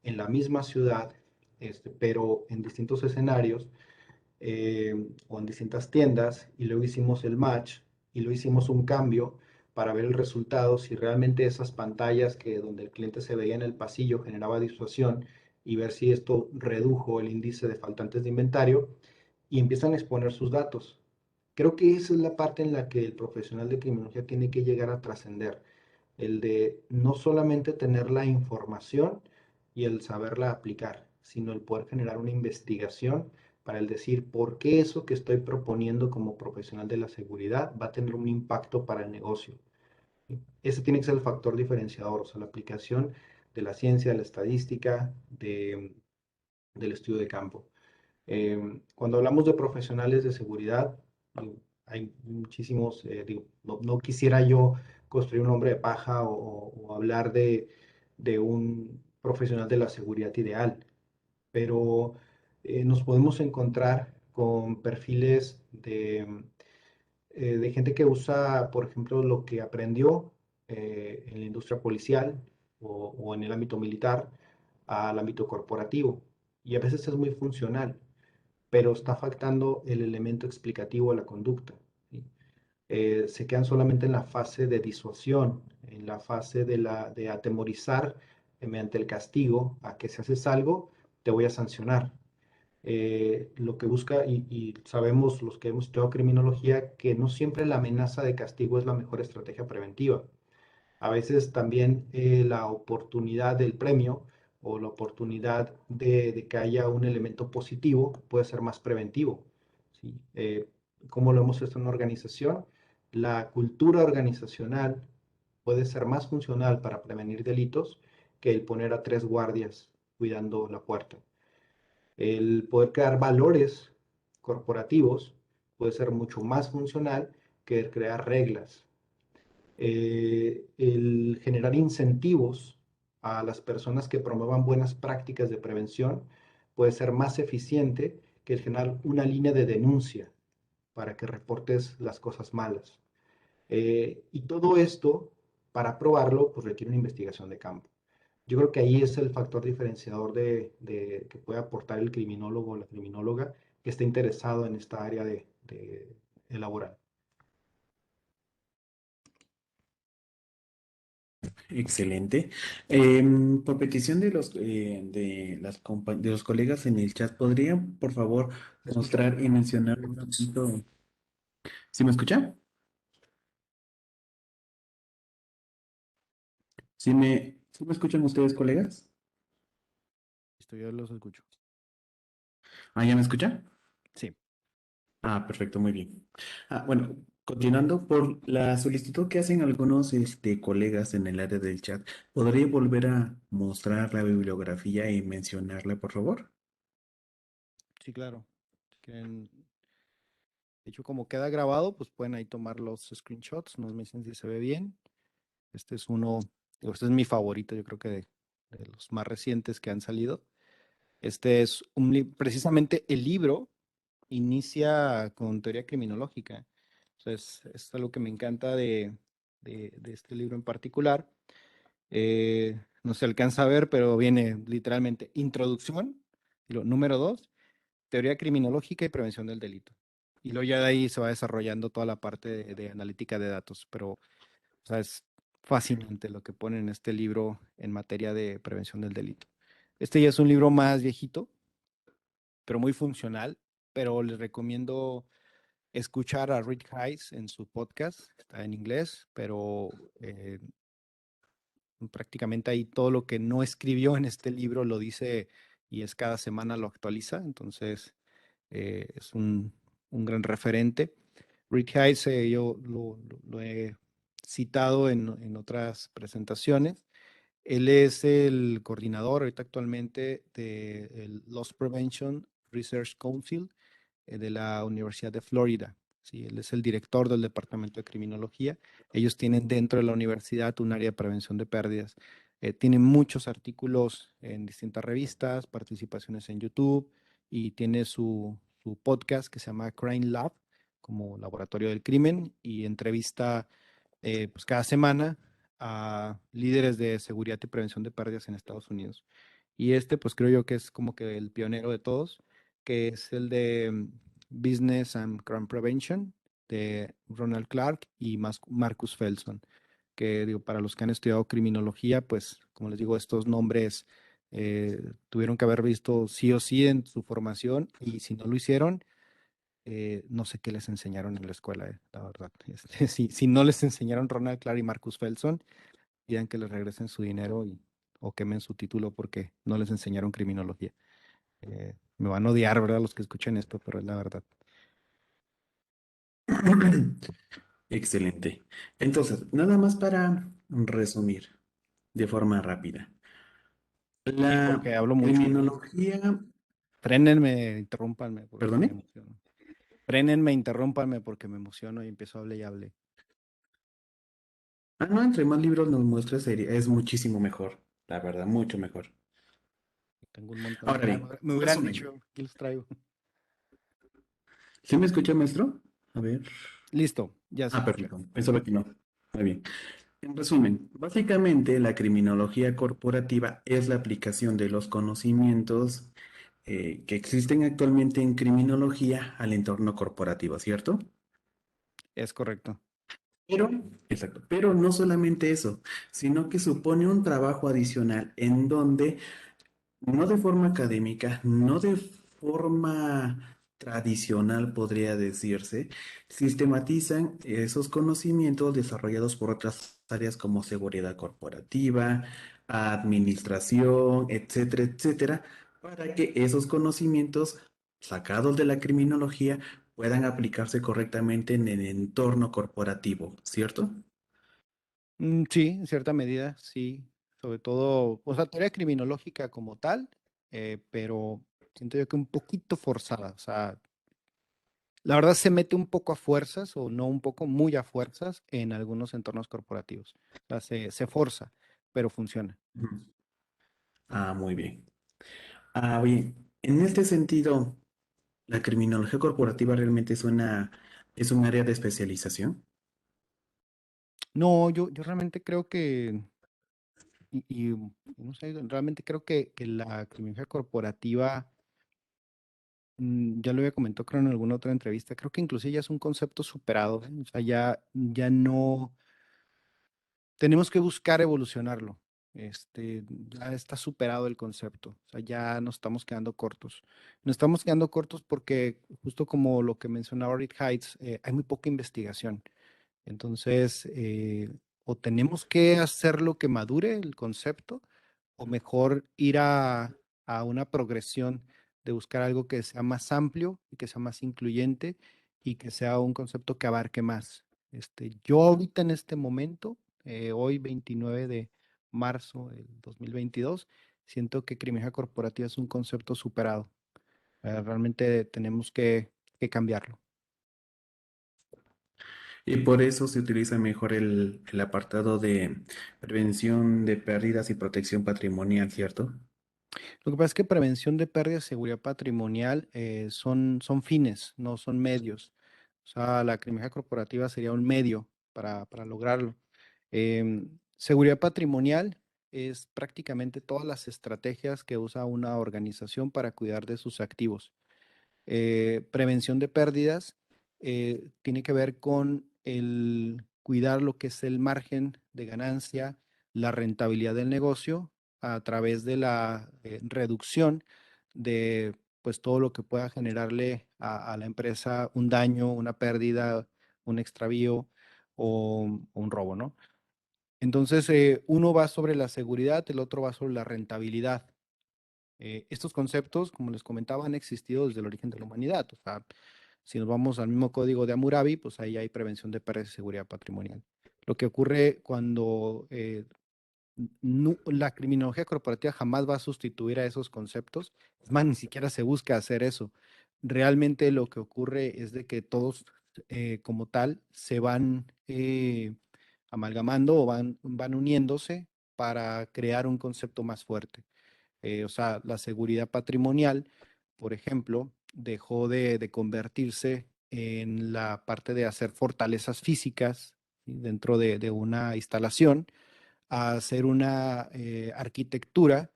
en la misma ciudad, pero en distintos escenarios o en distintas tiendas, y luego hicimos el match y luego hicimos un cambio para ver el resultado, si realmente esas pantallas que donde el cliente se veía en el pasillo generaba disuasión y ver si esto redujo el índice de faltantes de inventario y empiezan a exponer sus datos. Creo que esa es la parte en la que el profesional de criminología tiene que llegar a trascender, el de no solamente tener la información y el saberla aplicar, sino el poder generar una investigación para el decir por qué eso que estoy proponiendo como profesional de la seguridad va a tener un impacto para el negocio. Ese tiene que ser el factor diferenciador, o sea, la aplicación de la ciencia, de la estadística, del estudio de campo. Cuando hablamos de profesionales de seguridad, hay muchísimos, no quisiera yo construir un hombre de paja o hablar de un profesional de la seguridad ideal, pero nos podemos encontrar con perfiles de gente que usa, por ejemplo, lo que aprendió en la industria policial o en el ámbito militar al ámbito corporativo, y a veces es muy funcional, pero está faltando el elemento explicativo de la conducta, ¿sí? Se quedan solamente en la fase de disuasión, en la fase de atemorizar mediante el castigo, a que si haces algo, te voy a sancionar. Lo que busca, y sabemos los que hemos estudiado criminología, que no siempre la amenaza de castigo es la mejor estrategia preventiva. A veces también la oportunidad del premio o la oportunidad de que haya un elemento positivo puede ser más preventivo, ¿sí? Como lo hemos visto en una organización, la cultura organizacional puede ser más funcional para prevenir delitos que el poner a tres guardias cuidando la puerta. El poder crear valores corporativos puede ser mucho más funcional que el crear reglas. El generar incentivos a las personas que promuevan buenas prácticas de prevención puede ser más eficiente que el generar una línea de denuncia para que reportes las cosas malas. Y todo esto, para probarlo, pues requiere una investigación de campo. Yo creo que ahí es el factor diferenciador que puede aportar el criminólogo o la criminóloga que esté interesado en esta área de laboral. Excelente. Por petición de de los colegas en el chat, ¿podrían, por favor, ¿Me escucha? mostrar y mencionar un poquito? ¿Sí me escucha? ¿Sí me escuchan ustedes, colegas? Listo, yo los escucho. ¿Ah, ya me escucha? Sí. Ah, perfecto, muy bien. Bueno, continuando por la solicitud que hacen algunos colegas en el área del chat, ¿podría volver a mostrar la bibliografía y mencionarla, por favor? Sí, claro. Si quieren, de hecho, como queda grabado, pues pueden ahí tomar los screenshots, nos me dicen si se ve bien. Este es uno, digo, este es mi favorito, yo creo que de los más recientes que han salido. Este es precisamente el libro inicia con teoría criminológica. Entonces, es algo que me encanta de este libro en particular. No se alcanza a ver, pero viene literalmente introducción, y lo número 2, teoría criminológica y prevención del delito. Y luego ya de ahí se va desarrollando toda la parte de analítica de datos, pero o sea, es fascinante lo que pone en este libro en materia de prevención del delito. Este ya es un libro más viejito, pero muy funcional, pero les recomiendo escuchar a Rick Hayes en su podcast, está en inglés, pero prácticamente ahí todo lo que no escribió en este libro lo dice y es cada semana lo actualiza, entonces es un gran referente. Rick Hayes, yo lo he citado en otras presentaciones. Él es el coordinador ahorita actualmente del Loss Prevention Research Council de la Universidad de Florida. Sí, él es el director del Departamento de Criminología. Ellos tienen dentro de la universidad un área de prevención de pérdidas. Tienen muchos artículos en distintas revistas, participaciones en YouTube y tiene su podcast que se llama Crime Lab, como laboratorio del crimen, y entrevista pues cada semana a líderes de seguridad y prevención de pérdidas en Estados Unidos. Y este, pues creo yo que es como que el pionero de todos, que es el de Business and Crime Prevention de Ronald Clark y Marcus Felson, que digo, para los que han estudiado criminología, pues como les digo, estos nombres tuvieron que haber visto sí o sí en su formación y si no lo hicieron, no sé qué les enseñaron en la escuela, la verdad. Si no les enseñaron Ronald Clark y Marcus Felson, pidan que les regresen su dinero o quemen su título porque no les enseñaron criminología. Me van a odiar, ¿verdad? Los que escuchen esto, pero es la verdad. Excelente. Entonces, nada más para resumir de forma rápida. Sí, La porque hablo mucho. criminología, Frénenme, interrúmpanme porque me perdone. emociono. Frénenme, interrúmpanme porque me emociono y empiezo a hablar y hable. No, entre más libros nos muestres, es muchísimo mejor, la verdad, mucho mejor. Tengo un montón. Ahora Mira, bien, me hubieran resumen. dicho, aquí los traigo. ¿Sí me escucha, maestro? A ver. Listo, ya se escucha. Perfecto. Pensaba que no. Muy bien. En resumen, básicamente la criminología corporativa es la aplicación de los conocimientos que existen actualmente en criminología al entorno corporativo, ¿cierto? Es correcto. Pero, exacto, pero no solamente eso, sino que supone un trabajo adicional en donde no de forma académica, no de forma tradicional, podría decirse, sistematizan esos conocimientos desarrollados por otras áreas como seguridad corporativa, administración, etcétera, etcétera, para que esos conocimientos sacados de la criminología puedan aplicarse correctamente en el entorno corporativo, ¿cierto? Sí, en cierta medida, sí. Sobre todo, o sea, teoría criminológica como tal, pero siento yo que un poquito forzada. O sea, la verdad se mete un poco a fuerzas, o no un poco, muy a fuerzas en algunos entornos corporativos. O sea, se forza, pero funciona. Ujú. Muy bien. Bien, en este sentido, la criminología corporativa realmente es un área de especialización. No, yo realmente creo que y, no sé, realmente creo que la criminología corporativa, ya lo había comentado creo en alguna otra entrevista, creo que inclusive ya es un concepto superado, ¿eh? O sea, ya no, tenemos que buscar evolucionarlo. Ya está superado el concepto, o sea, ya nos estamos quedando cortos. Nos estamos quedando cortos porque, justo como lo que mencionaba Rick Heights, hay muy poca investigación. Entonces, o tenemos que hacer lo que madure el concepto, o mejor ir a una progresión de buscar algo que sea más amplio y que sea más incluyente y que sea un concepto que abarque más. Yo ahorita en este momento, hoy 29 de marzo del 2022, siento que criminología corporativa es un concepto superado. Realmente tenemos que cambiarlo. Y por eso se utiliza mejor el apartado de prevención de pérdidas y protección patrimonial, ¿cierto? Lo que pasa es que prevención de pérdida y seguridad patrimonial son fines, no son medios. O sea, la criminología corporativa sería un medio para lograrlo. Seguridad patrimonial es prácticamente todas las estrategias que usa una organización para cuidar de sus activos. Prevención de pérdidas tiene que ver con el cuidar lo que es el margen de ganancia, la rentabilidad del negocio a través de la reducción de pues todo lo que pueda generarle a la empresa un daño, una pérdida, un extravío o un robo, ¿no? Entonces, uno va sobre la seguridad, el otro va sobre la rentabilidad. Estos conceptos, como les comentaba, han existido desde el origen de la humanidad. O sea, si nos vamos al mismo código de Hammurabi, pues ahí hay prevención de pérdidas y seguridad patrimonial. Lo que ocurre cuando la criminología corporativa jamás va a sustituir a esos conceptos, es más, ni siquiera se busca hacer eso. Realmente lo que ocurre es de que todos como tal se van amalgamando o van uniéndose para crear un concepto más fuerte. O sea, la seguridad patrimonial, por ejemplo, dejó de convertirse en la parte de hacer fortalezas físicas, ¿sí?, dentro de una instalación, a hacer una arquitectura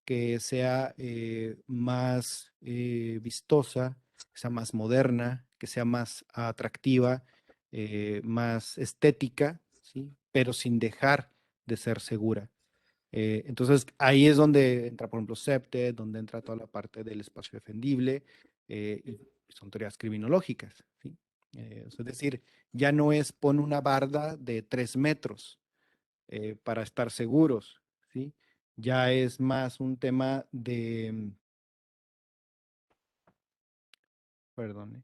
que sea más vistosa, que sea más moderna, que sea más atractiva, más estética, ¿sí?, pero sin dejar de ser segura. Entonces, ahí es donde entra, por ejemplo, SEPTED, donde entra toda la parte del espacio defendible, y son teorías criminológicas, ¿sí? Es decir, ya no es pon una barda de 3 metros para estar seguros, ¿sí? Ya es más un tema perdón,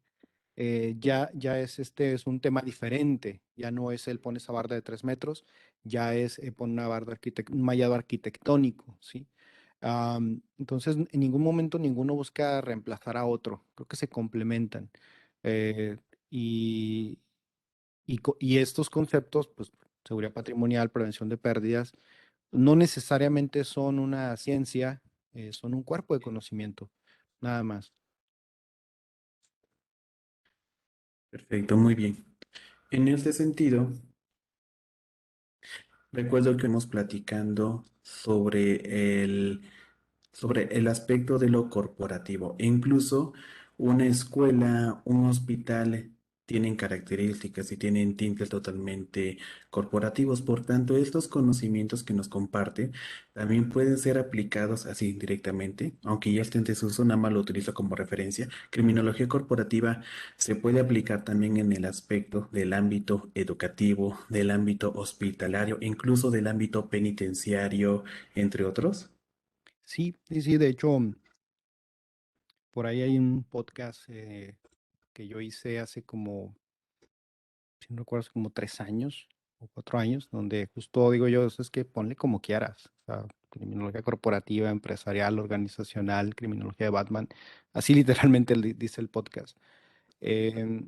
ya es un tema diferente, ya no es el pon esa barda de 3 metros, ya es pon una barda un mallado arquitectónico, ¿sí? Entonces, en ningún momento ninguno busca reemplazar a otro, creo que se complementan. Eh, y, y estos conceptos, pues, seguridad patrimonial, prevención de pérdidas, no necesariamente son una ciencia, son un cuerpo de conocimiento, nada más. Perfecto, muy bien. En este sentido, recuerdo que hemos platicando sobre el aspecto de lo corporativo. E incluso una escuela, un hospital tienen características y tienen tintes totalmente corporativos. Por tanto, estos conocimientos que nos comparte también pueden ser aplicados así directamente, aunque ya esté en desuso, nada más lo utilizo como referencia. Criminología corporativa se puede aplicar también en el aspecto del ámbito educativo, del ámbito hospitalario, incluso del ámbito penitenciario, entre otros. Sí, sí, sí, de hecho, por ahí hay un podcast que yo hice hace como, si no recuerdo, hace como 3 años o 4 años, donde justo digo yo, es que ponle como quieras, o sea, criminología corporativa, empresarial, organizacional, criminología de Batman, así literalmente dice el podcast. Em,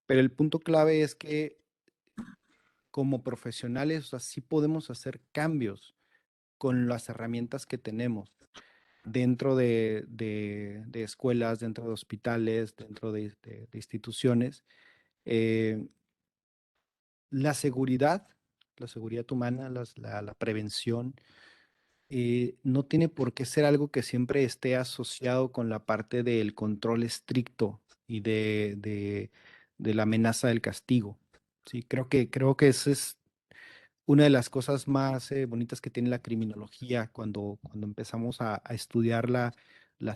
pero el punto clave es que como profesionales, o sea, sí podemos hacer cambios con las herramientas que tenemos dentro de escuelas, dentro de hospitales, dentro de instituciones. Eh, la seguridad la seguridad humana, la prevención, no tiene por qué ser algo que siempre esté asociado con la parte del control estricto y de la amenaza del castigo. Sí, creo que esa es una de las cosas más bonitas que tiene la criminología cuando empezamos a estudiar la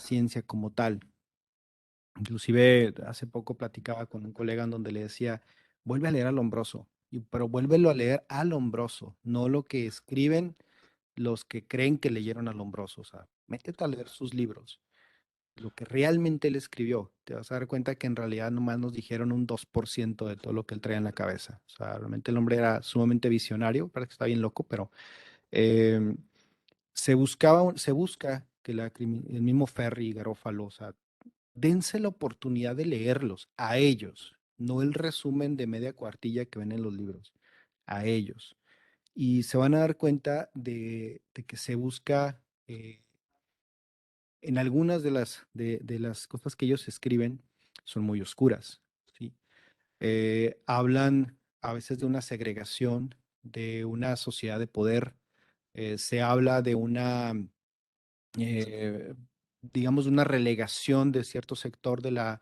ciencia como tal. Inclusive hace poco platicaba con un colega en donde le decía, vuelve a leer a Lombroso, pero vuélvelo a leer a Lombroso, no lo que escriben los que creen que leyeron a Lombroso. O sea, métete a leer sus libros, lo que realmente él escribió. Te vas a dar cuenta que en realidad nomás nos dijeron un 2% de todo lo que él traía en la cabeza. O sea, realmente el hombre era sumamente visionario, parece que está bien loco, pero em, se busca que el mismo Ferri y Garófalo, o sea, dense la oportunidad de leerlos a ellos, no el resumen de media cuartilla que ven en los libros, a ellos. Y se van a dar cuenta de que se busca en algunas de las cosas que ellos escriben son muy oscuras, ¿sí? Hablan a veces de una segregación, de una sociedad de poder, se habla de una eh, digamos, una relegación de cierto sector de la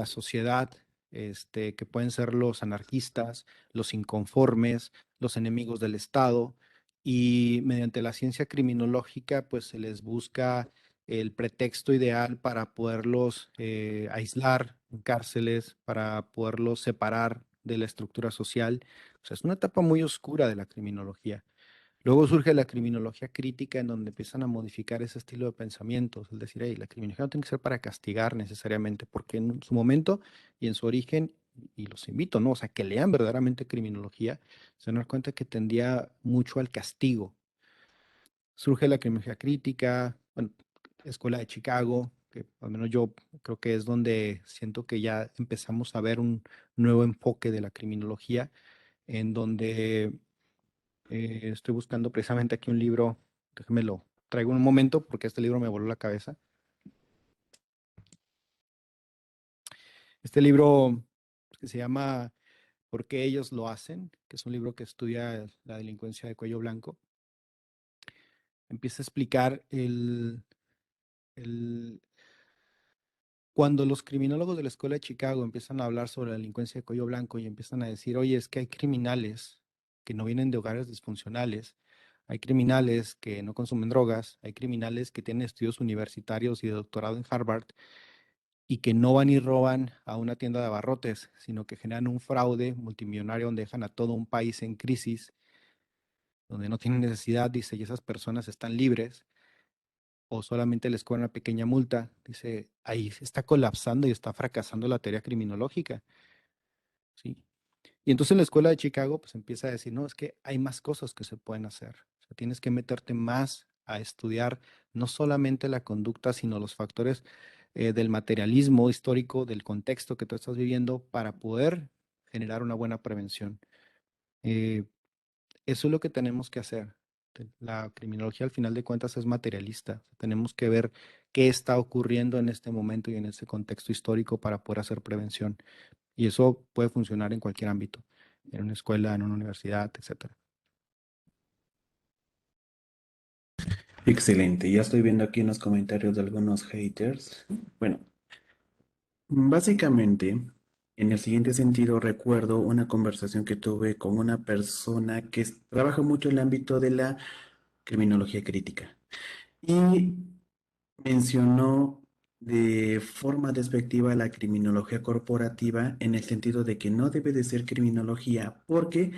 sociedad, que pueden ser los anarquistas, los inconformes, los enemigos del Estado, y mediante la ciencia criminológica, pues se les busca el pretexto ideal para poderlos aislar en cárceles, para poderlos separar de la estructura social. O sea, es una etapa muy oscura de la criminología. Luego surge la criminología crítica en donde empiezan a modificar ese estilo de pensamientos, es decir, hey, la criminología no tiene que ser para castigar necesariamente, porque en su momento y en su origen, y los invito, ¿no? O sea, que lean verdaderamente criminología, se van a dar cuenta que tendía mucho al castigo. Surge la criminología crítica, bueno, Escuela de Chicago, que al menos yo creo que es donde siento que ya empezamos a ver un nuevo enfoque de la criminología, en donde estoy buscando precisamente aquí un libro, déjemelo, traigo un momento porque este libro me voló la cabeza. Este libro que se llama ¿Por qué ellos lo hacen?, que es un libro que estudia la delincuencia de cuello blanco, empieza a explicar el cuando los criminólogos de la Escuela de Chicago empiezan a hablar sobre la delincuencia de cuello blanco y empiezan a decir, oye, es que hay criminales que no vienen de hogares disfuncionales, hay criminales que no consumen drogas, hay criminales que tienen estudios universitarios y de doctorado en Harvard y que no van y roban a una tienda de abarrotes, sino que generan un fraude multimillonario donde dejan a todo un país en crisis, donde no tienen necesidad, dice, y esas personas están libres o solamente les cobran una pequeña multa. Dice, ahí se está colapsando y está fracasando la teoría criminológica, ¿sí? Y entonces en la escuela de Chicago, pues empieza a decir, no, es que hay más cosas que se pueden hacer. O sea, tienes que meterte más a estudiar no solamente la conducta, sino los factores del materialismo histórico, del contexto que tú estás viviendo para poder generar una buena prevención. Eh, Eso es lo que tenemos que hacer. La criminología al final de cuentas es materialista. Tenemos que ver qué está ocurriendo en este momento y en ese contexto histórico para poder hacer prevención. Y eso puede funcionar en cualquier ámbito, en una escuela, en una universidad, etcétera. Excelente, ya estoy viendo aquí en los comentarios de algunos haters. Bueno, básicamente, en el siguiente sentido, recuerdo una conversación que tuve con una persona que trabaja mucho en el ámbito de la criminología crítica y mencionó de forma despectiva la criminología corporativa en el sentido de que no debe de ser criminología porque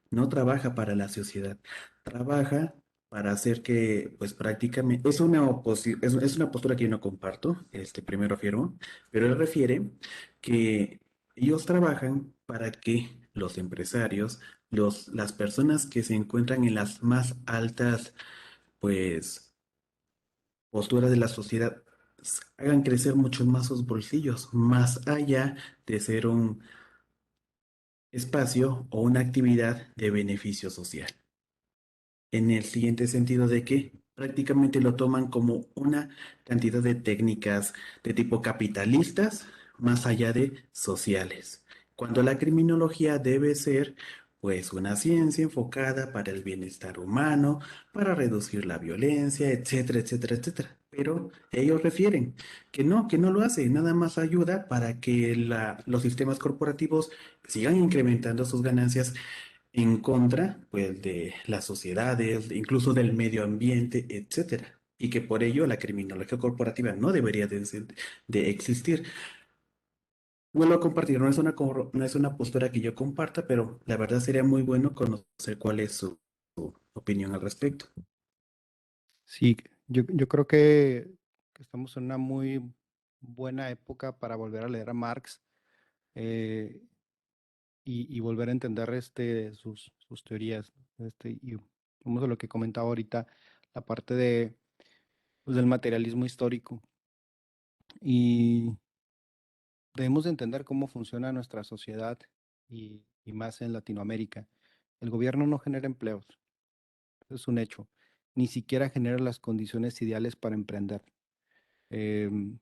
no trabaja para la sociedad, trabaja para hacer que, pues prácticamente, es una postura que yo no comparto, primero afirmo, pero él refiere que ellos trabajan para que los empresarios, las personas que se encuentran en las más altas, pues, posturas de la sociedad, hagan crecer mucho más sus bolsillos, más allá de ser un espacio o una actividad de beneficio social, en el siguiente sentido de que prácticamente lo toman como una cantidad de técnicas de tipo capitalistas más allá de sociales, cuando la criminología debe ser pues una ciencia enfocada para el bienestar humano, para reducir la violencia, etcétera, etcétera, etcétera. Pero ellos refieren que no lo hace, nada más ayuda para que los sistemas corporativos sigan incrementando sus ganancias en contra, pues, de las sociedades, incluso del medio ambiente, etcétera. Y que por ello la criminología corporativa no debería de existir. Vuelvo a compartir, no es una postura que yo comparta, pero la verdad sería muy bueno conocer cuál es su opinión al respecto. Sí, yo creo que estamos en una muy buena época para volver a leer a Marx, eh, y volver a entender sus teorías. Y vamos a lo que comentaba ahorita, la parte pues, del materialismo histórico. Y debemos de entender cómo funciona nuestra sociedad y más en Latinoamérica. El gobierno no genera empleos, eso es un hecho. Ni siquiera genera las condiciones ideales para emprender. Em,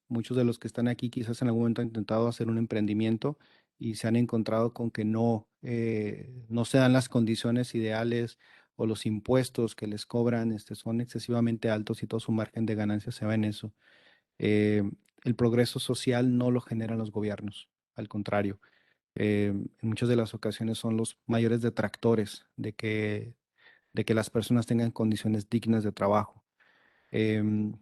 Muchos de los que están aquí quizás en algún momento han intentado hacer un emprendimiento y se han encontrado con que no se dan las condiciones ideales o los impuestos que les cobran son excesivamente altos y todo su margen de ganancia se va en eso. Eh, el progreso social no lo generan los gobiernos, al contrario. En muchas de las ocasiones son los mayores detractores de que las personas tengan condiciones dignas de trabajo. Em,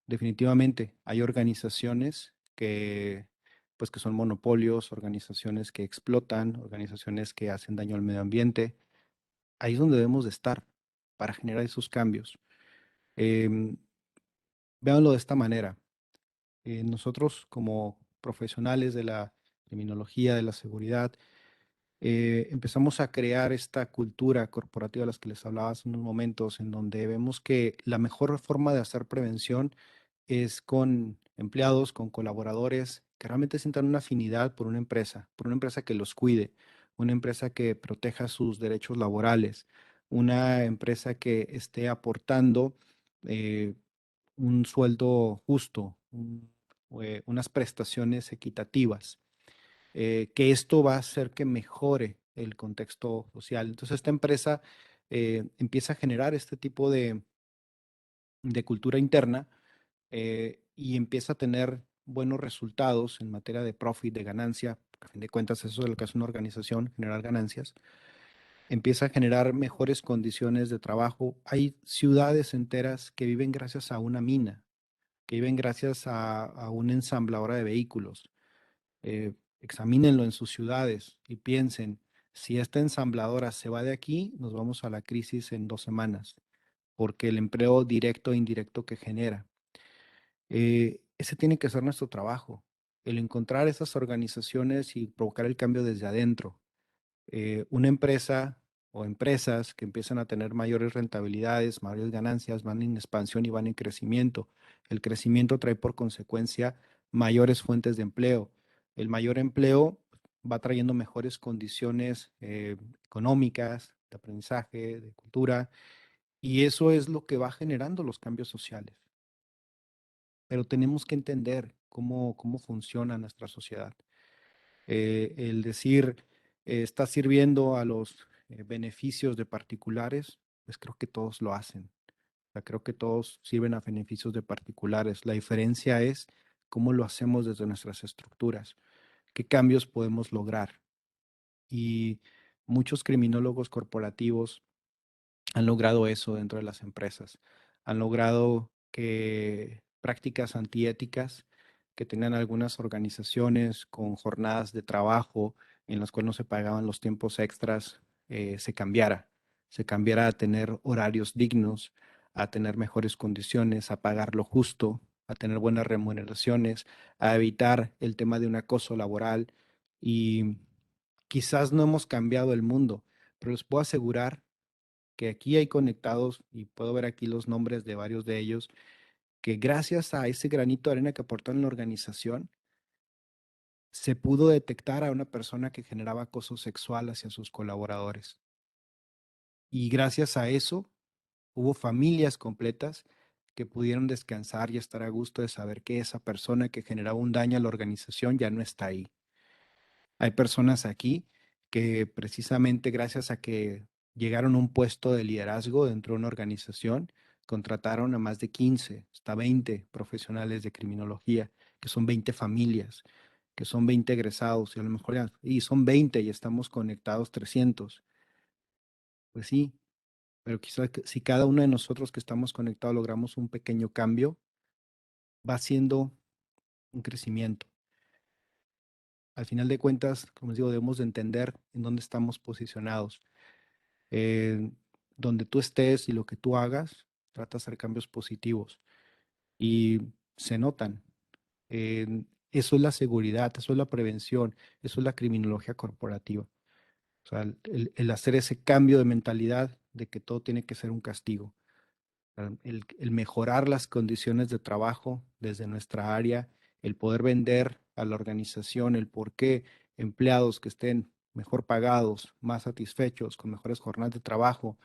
Definitivamente hay organizaciones pues, que son monopolios, organizaciones que explotan, organizaciones que hacen daño al medio ambiente. Ahí es donde debemos de estar para generar esos cambios. Em, Véanlo de esta manera. Nosotros como profesionales de la criminología, de la seguridad, empezamos a crear esta cultura corporativa de las que les hablaba hace unos momentos, en donde vemos que la mejor forma de hacer prevención es con empleados, con colaboradores que realmente sientan una afinidad por una empresa que los cuide, una empresa que proteja sus derechos laborales, una empresa que esté aportando eh, un sueldo justo, unas prestaciones equitativas, que esto va a hacer que mejore el contexto social. Entonces, esta empresa empieza a generar este tipo de cultura interna, y empieza a tener buenos resultados en materia de profit, de ganancia. A fin de cuentas, eso es lo que hace una organización, generar ganancias. Empieza a generar mejores condiciones de trabajo. Hay ciudades enteras que viven gracias a una mina, que viven gracias a una ensambladora de vehículos. Examínenlo en sus ciudades y piensen, si esta ensambladora se va de aquí, nos vamos a la crisis en 2 semanas, porque el empleo directo e indirecto que genera. Ese tiene que ser nuestro trabajo, el encontrar esas organizaciones y provocar el cambio desde adentro. Una empresa o empresas que empiezan a tener mayores rentabilidades, mayores ganancias, van en expansión y van en crecimiento. El crecimiento trae por consecuencia mayores fuentes de empleo. El mayor empleo va trayendo mejores condiciones económicas, de aprendizaje, de cultura, y eso es lo que va generando los cambios sociales. Pero tenemos que entender cómo funciona nuestra sociedad. El decir, está sirviendo a los beneficios de particulares, pues creo que todos lo hacen. O sea, creo que todos sirven a beneficios de particulares. La diferencia es cómo lo hacemos desde nuestras estructuras, qué cambios podemos lograr. Y muchos criminólogos corporativos han logrado eso dentro de las empresas. Han logrado que prácticas antiéticas que tenían algunas organizaciones con jornadas de trabajo en las cuales no se pagaban los tiempos extras, se cambiara a tener horarios dignos, a tener mejores condiciones, a pagar lo justo, a tener buenas remuneraciones, a evitar el tema de un acoso laboral. Y quizás no hemos cambiado el mundo, pero les puedo asegurar que aquí hay conectados, y puedo ver aquí los nombres de varios de ellos, que gracias a ese granito de arena que aportó en la organización, se pudo detectar a una persona que generaba acoso sexual hacia sus colaboradores. Y gracias a eso, hubo familias completas que pudieron descansar y estar a gusto de saber que esa persona que generaba un daño a la organización ya no está ahí. Hay personas aquí que precisamente gracias a que llegaron a un puesto de liderazgo dentro de una organización, contrataron a más de 15 hasta 20 profesionales de criminología, que son 20 familias, que son 20 egresados, y a lo mejor ya, y son 20 y estamos conectados 300. Pues sí, pero quizás si cada uno de nosotros que estamos conectados logramos un pequeño cambio, va siendo un crecimiento. Al final de cuentas, como les digo, debemos de entender en dónde estamos posicionados. Eh, Donde tú estés y lo que tú hagas, trata de hacer cambios positivos y se notan. Eso es la seguridad, eso es la prevención, eso es la criminología corporativa. O sea, el hacer ese cambio de mentalidad de que todo tiene que ser un castigo. El mejorar las condiciones de trabajo desde nuestra área, el poder vender a la organización, el por qué empleados que estén mejor pagados, más satisfechos, con mejores jornadas de trabajo,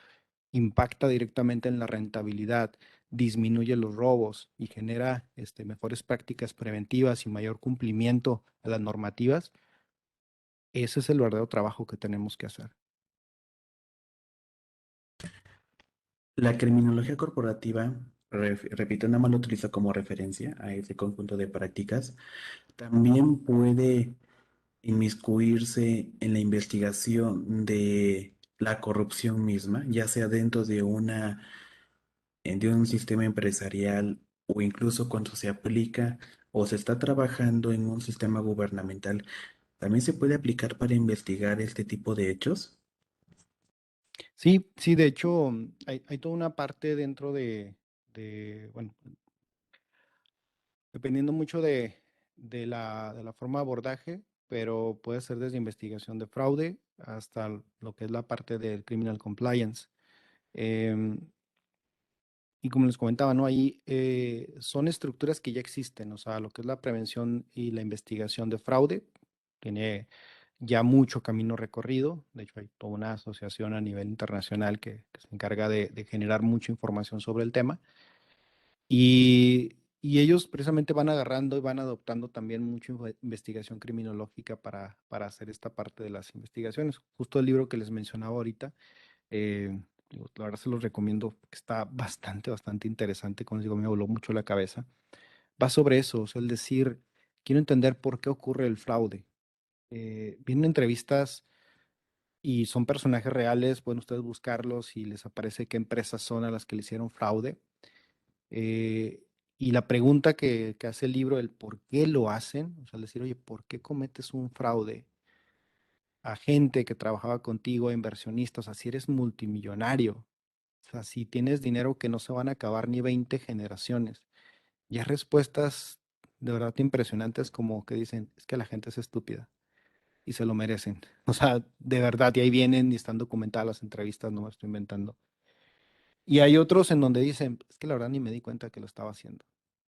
impacta directamente en la rentabilidad, disminuye los robos y genera mejores prácticas preventivas y mayor cumplimiento a las normativas. Ese es el verdadero trabajo que tenemos que hacer. La criminología corporativa, repito, nada más lo utilizo como referencia a ese conjunto de prácticas, también puede inmiscuirse en la investigación de la corrupción misma, ya sea dentro de un sistema empresarial o incluso cuando se aplica o se está trabajando en un sistema gubernamental. También se puede aplicar para investigar este tipo de hechos. Sí, sí, de hecho, hay toda una parte dentro bueno, dependiendo mucho de la forma de abordaje, pero puede ser desde investigación de fraude hasta lo que es la parte del criminal compliance. Em, y como les comentaba, ¿no? Ahí son estructuras que ya existen, o sea, lo que es la prevención y la investigación de fraude tiene ya mucho camino recorrido. De hecho, hay toda una asociación a nivel internacional que se encarga de generar mucha información sobre el tema. Y ellos precisamente van agarrando y van adoptando también mucha investigación criminológica para hacer esta parte de las investigaciones. Justo el libro que les mencionaba ahorita, digo, la verdad se los recomiendo, que está bastante, bastante interesante. Como les digo, me voló mucho la cabeza. Va sobre eso, o sea, el decir, quiero entender por qué ocurre el fraude. Vienen entrevistas y son personajes reales, pueden ustedes buscarlos y les aparece qué empresas son a las que le hicieron fraude. Eh, y la pregunta que hace el libro, el por qué lo hacen, o sea, decir, oye, ¿por qué cometes un fraude a gente que trabajaba contigo, a inversionistas? O sea, si eres multimillonario, o sea, si tienes dinero que no se van a acabar ni 20 generaciones. Y hay respuestas de verdad impresionantes como que dicen, es que la gente es estúpida y se lo merecen. O sea, de verdad, y ahí vienen y están documentadas las entrevistas, no me estoy inventando. Y hay otros en donde dicen, es que la verdad ni me di cuenta que lo estaba haciendo.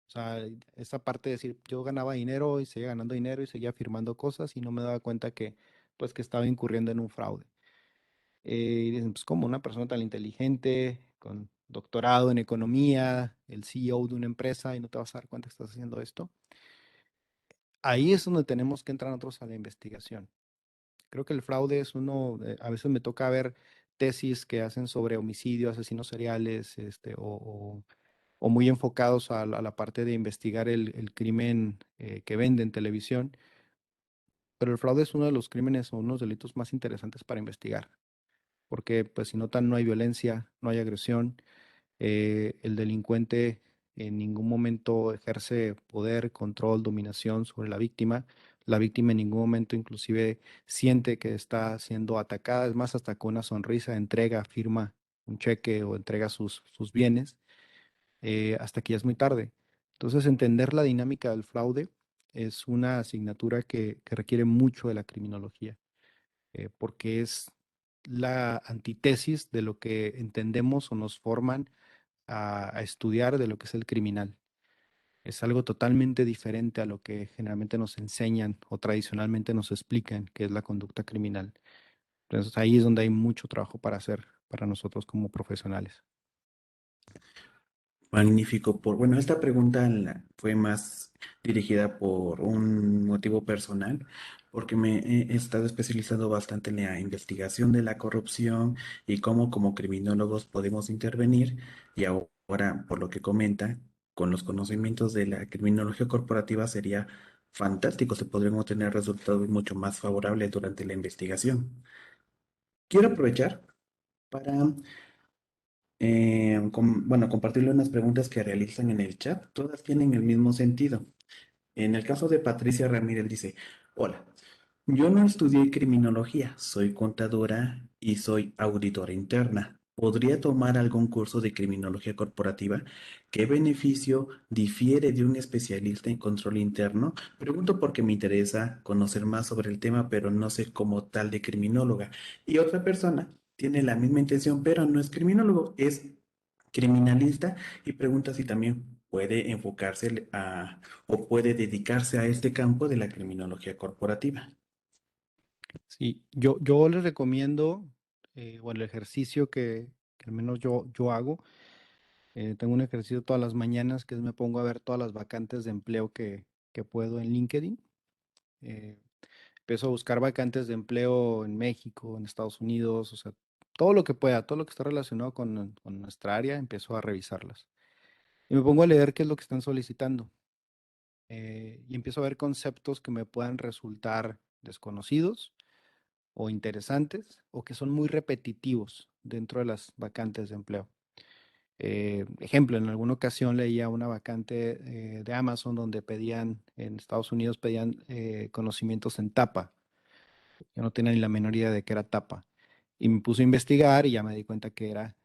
O sea, esa parte de decir, yo ganaba dinero y seguía ganando dinero y seguía firmando cosas y no me daba cuenta que, pues, que estaba incurriendo en un fraude. Y dicen, pues, como una persona tan inteligente, con doctorado en economía, el CEO de una empresa y no te vas a dar cuenta que estás haciendo esto. Ahí es donde tenemos que entrar nosotros a la investigación. Creo que el fraude es a veces me toca ver tesis que hacen sobre homicidio, asesinos seriales, o muy enfocados a la parte de investigar el crimen que vende en televisión, pero el fraude es uno de los crímenes o uno de los delitos más interesantes para investigar, porque pues si notan no hay violencia, no hay agresión, el delincuente en ningún momento ejerce poder, control, dominación sobre la víctima en ningún momento inclusive siente que está siendo atacada, es más, hasta con una sonrisa entrega, firma un cheque o entrega sus bienes hasta que ya es muy tarde. Entonces, entender la dinámica del fraude es una asignatura que requiere mucho de la criminología, porque es la antítesis de lo que entendemos o nos forman a estudiar de lo que es el criminal. Es algo totalmente diferente a lo que generalmente nos enseñan o tradicionalmente nos explican que es la conducta criminal. Entonces ahí es donde hay mucho trabajo para hacer para nosotros como profesionales. Magnífico. Bueno, esta pregunta fue más dirigida por un motivo personal, porque me he estado especializando bastante en la investigación de la corrupción y cómo como criminólogos podemos intervenir. Y ahora, por lo que comenta, con los conocimientos de la criminología corporativa sería fantástico, se podrían obtener resultados mucho más favorables durante la investigación. Quiero aprovechar para bueno, compartirle unas preguntas que realizan en el chat. Todas tienen el mismo sentido. En el caso de Patricia Ramírez dice, hola, yo no estudié criminología, soy contadora y soy auditora interna. ¿Podría tomar algún curso de criminología corporativa? ¿Qué beneficio difiere de un especialista en control interno? Pregunto porque me interesa conocer más sobre el tema, pero no sé como tal de criminóloga. Y otra persona tiene la misma intención, pero no es criminólogo, es criminalista y pregunta si también puede enfocarse o puede dedicarse a este campo de la criminología corporativa. Sí, yo les recomiendo, bueno, el ejercicio que al menos yo hago. Tengo un ejercicio todas las mañanas que es me pongo a ver todas las vacantes de empleo que puedo en LinkedIn. Eh, Empiezo a buscar vacantes de empleo en México, en Estados Unidos, o sea, todo lo que pueda, todo lo que está relacionado con nuestra área, empiezo a revisarlas. Y me pongo a leer qué es lo que están solicitando. Y empiezo a ver conceptos que me puedan resultar desconocidos o interesantes o que son muy repetitivos dentro de las vacantes de empleo. Ejemplo, en alguna ocasión leía una vacante de Amazon donde pedían, en Estados Unidos pedían conocimientos en tapa. Yo no tenía ni la menor idea de qué era tapa. Y me puse a investigar y ya me di cuenta que era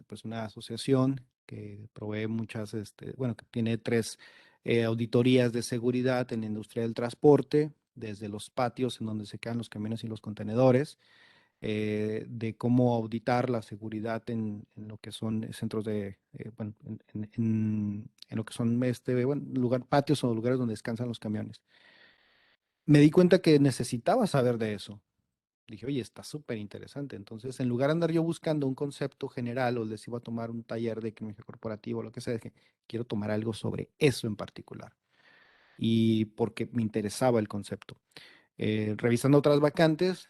pues una asociación que provee muchas, bueno, que tiene tres auditorías de seguridad en la industria del transporte, desde los patios en donde se quedan los camiones y los contenedores, de cómo auditar la seguridad en lo que son centros de, bueno, en lo que son, bueno, patios o lugares donde descansan los camiones. Me di cuenta que necesitaba saber de eso. Dije, oye, está súper interesante. Entonces, en lugar de andar yo buscando un concepto general o les iba a tomar un taller de criminología corporativa o lo que sea, dije, quiero tomar algo sobre eso en particular. Y porque me interesaba el concepto. Revisando otras vacantes,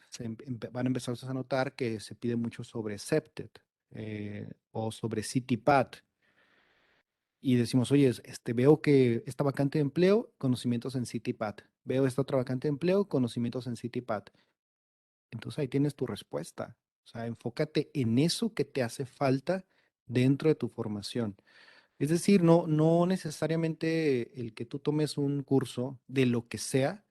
van a empezar a notar que se pide mucho sobre SEPTED o sobre CityPath. Y decimos, oye, veo que esta vacante de empleo, conocimientos en CityPath. Veo esta otra vacante de empleo, conocimientos en CityPath. Entonces ahí tienes tu respuesta. O sea, enfócate en eso que te hace falta dentro de tu formación. Es decir, no necesariamente el que tú tomes un curso de lo que sea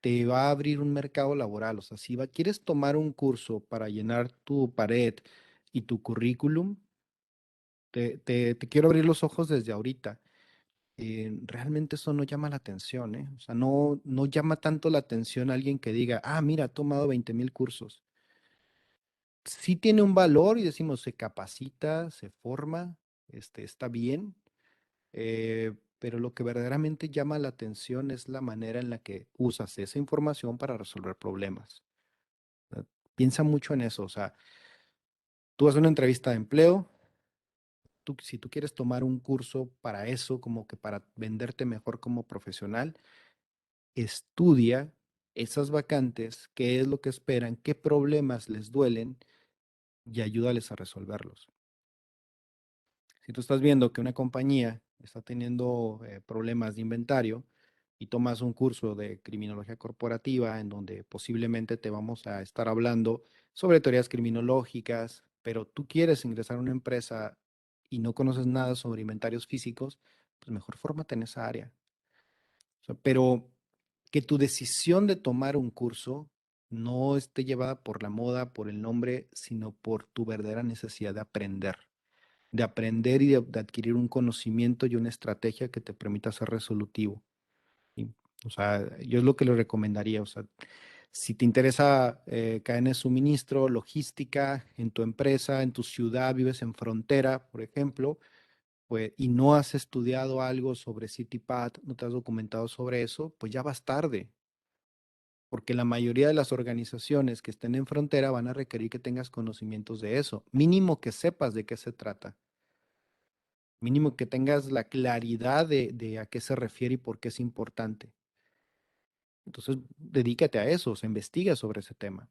te va a abrir un mercado laboral. O sea, si quieres tomar un curso para llenar tu pared y tu currículum, te quiero abrir los ojos desde ahorita. Realmente eso no llama la atención, ¿eh? O sea, no llama tanto la atención a alguien que diga, ah, mira, ha tomado 20,000 cursos. Sí tiene un valor y decimos, se capacita, se forma, está bien, pero lo que verdaderamente llama la atención es la manera en la que usas esa información para resolver problemas. Piensa mucho en eso, o sea, tú haces una entrevista de empleo, si tú quieres tomar un curso para eso, como que para venderte mejor como profesional, estudia esas vacantes, qué es lo que esperan, qué problemas les duelen y ayúdales a resolverlos. Si tú estás viendo que una compañía está teniendo problemas de inventario y tomas un curso de criminología corporativa en donde posiblemente te vamos a estar hablando sobre teorías criminológicas, pero tú quieres ingresar a una empresa y no conoces nada sobre inventarios físicos, pues mejor fórmate en esa área. O sea, pero que tu decisión de tomar un curso no esté llevada por la moda, por el nombre, sino por tu verdadera necesidad de aprender y de adquirir un conocimiento y una estrategia que te permita ser resolutivo. Y, o sea, yo es lo que le recomendaría. O sea, si te interesa cadena de suministro, logística en tu empresa, en tu ciudad, vives en frontera, por ejemplo, pues, y no has estudiado algo sobre CityPath, no te has documentado sobre eso, pues ya vas tarde, porque la mayoría de las organizaciones que estén en frontera van a requerir que tengas conocimientos de eso, mínimo que sepas de qué se trata. Mínimo que tengas la claridad de a qué se refiere y por qué es importante. Entonces, dedícate a eso, o sea, investiga sobre ese tema.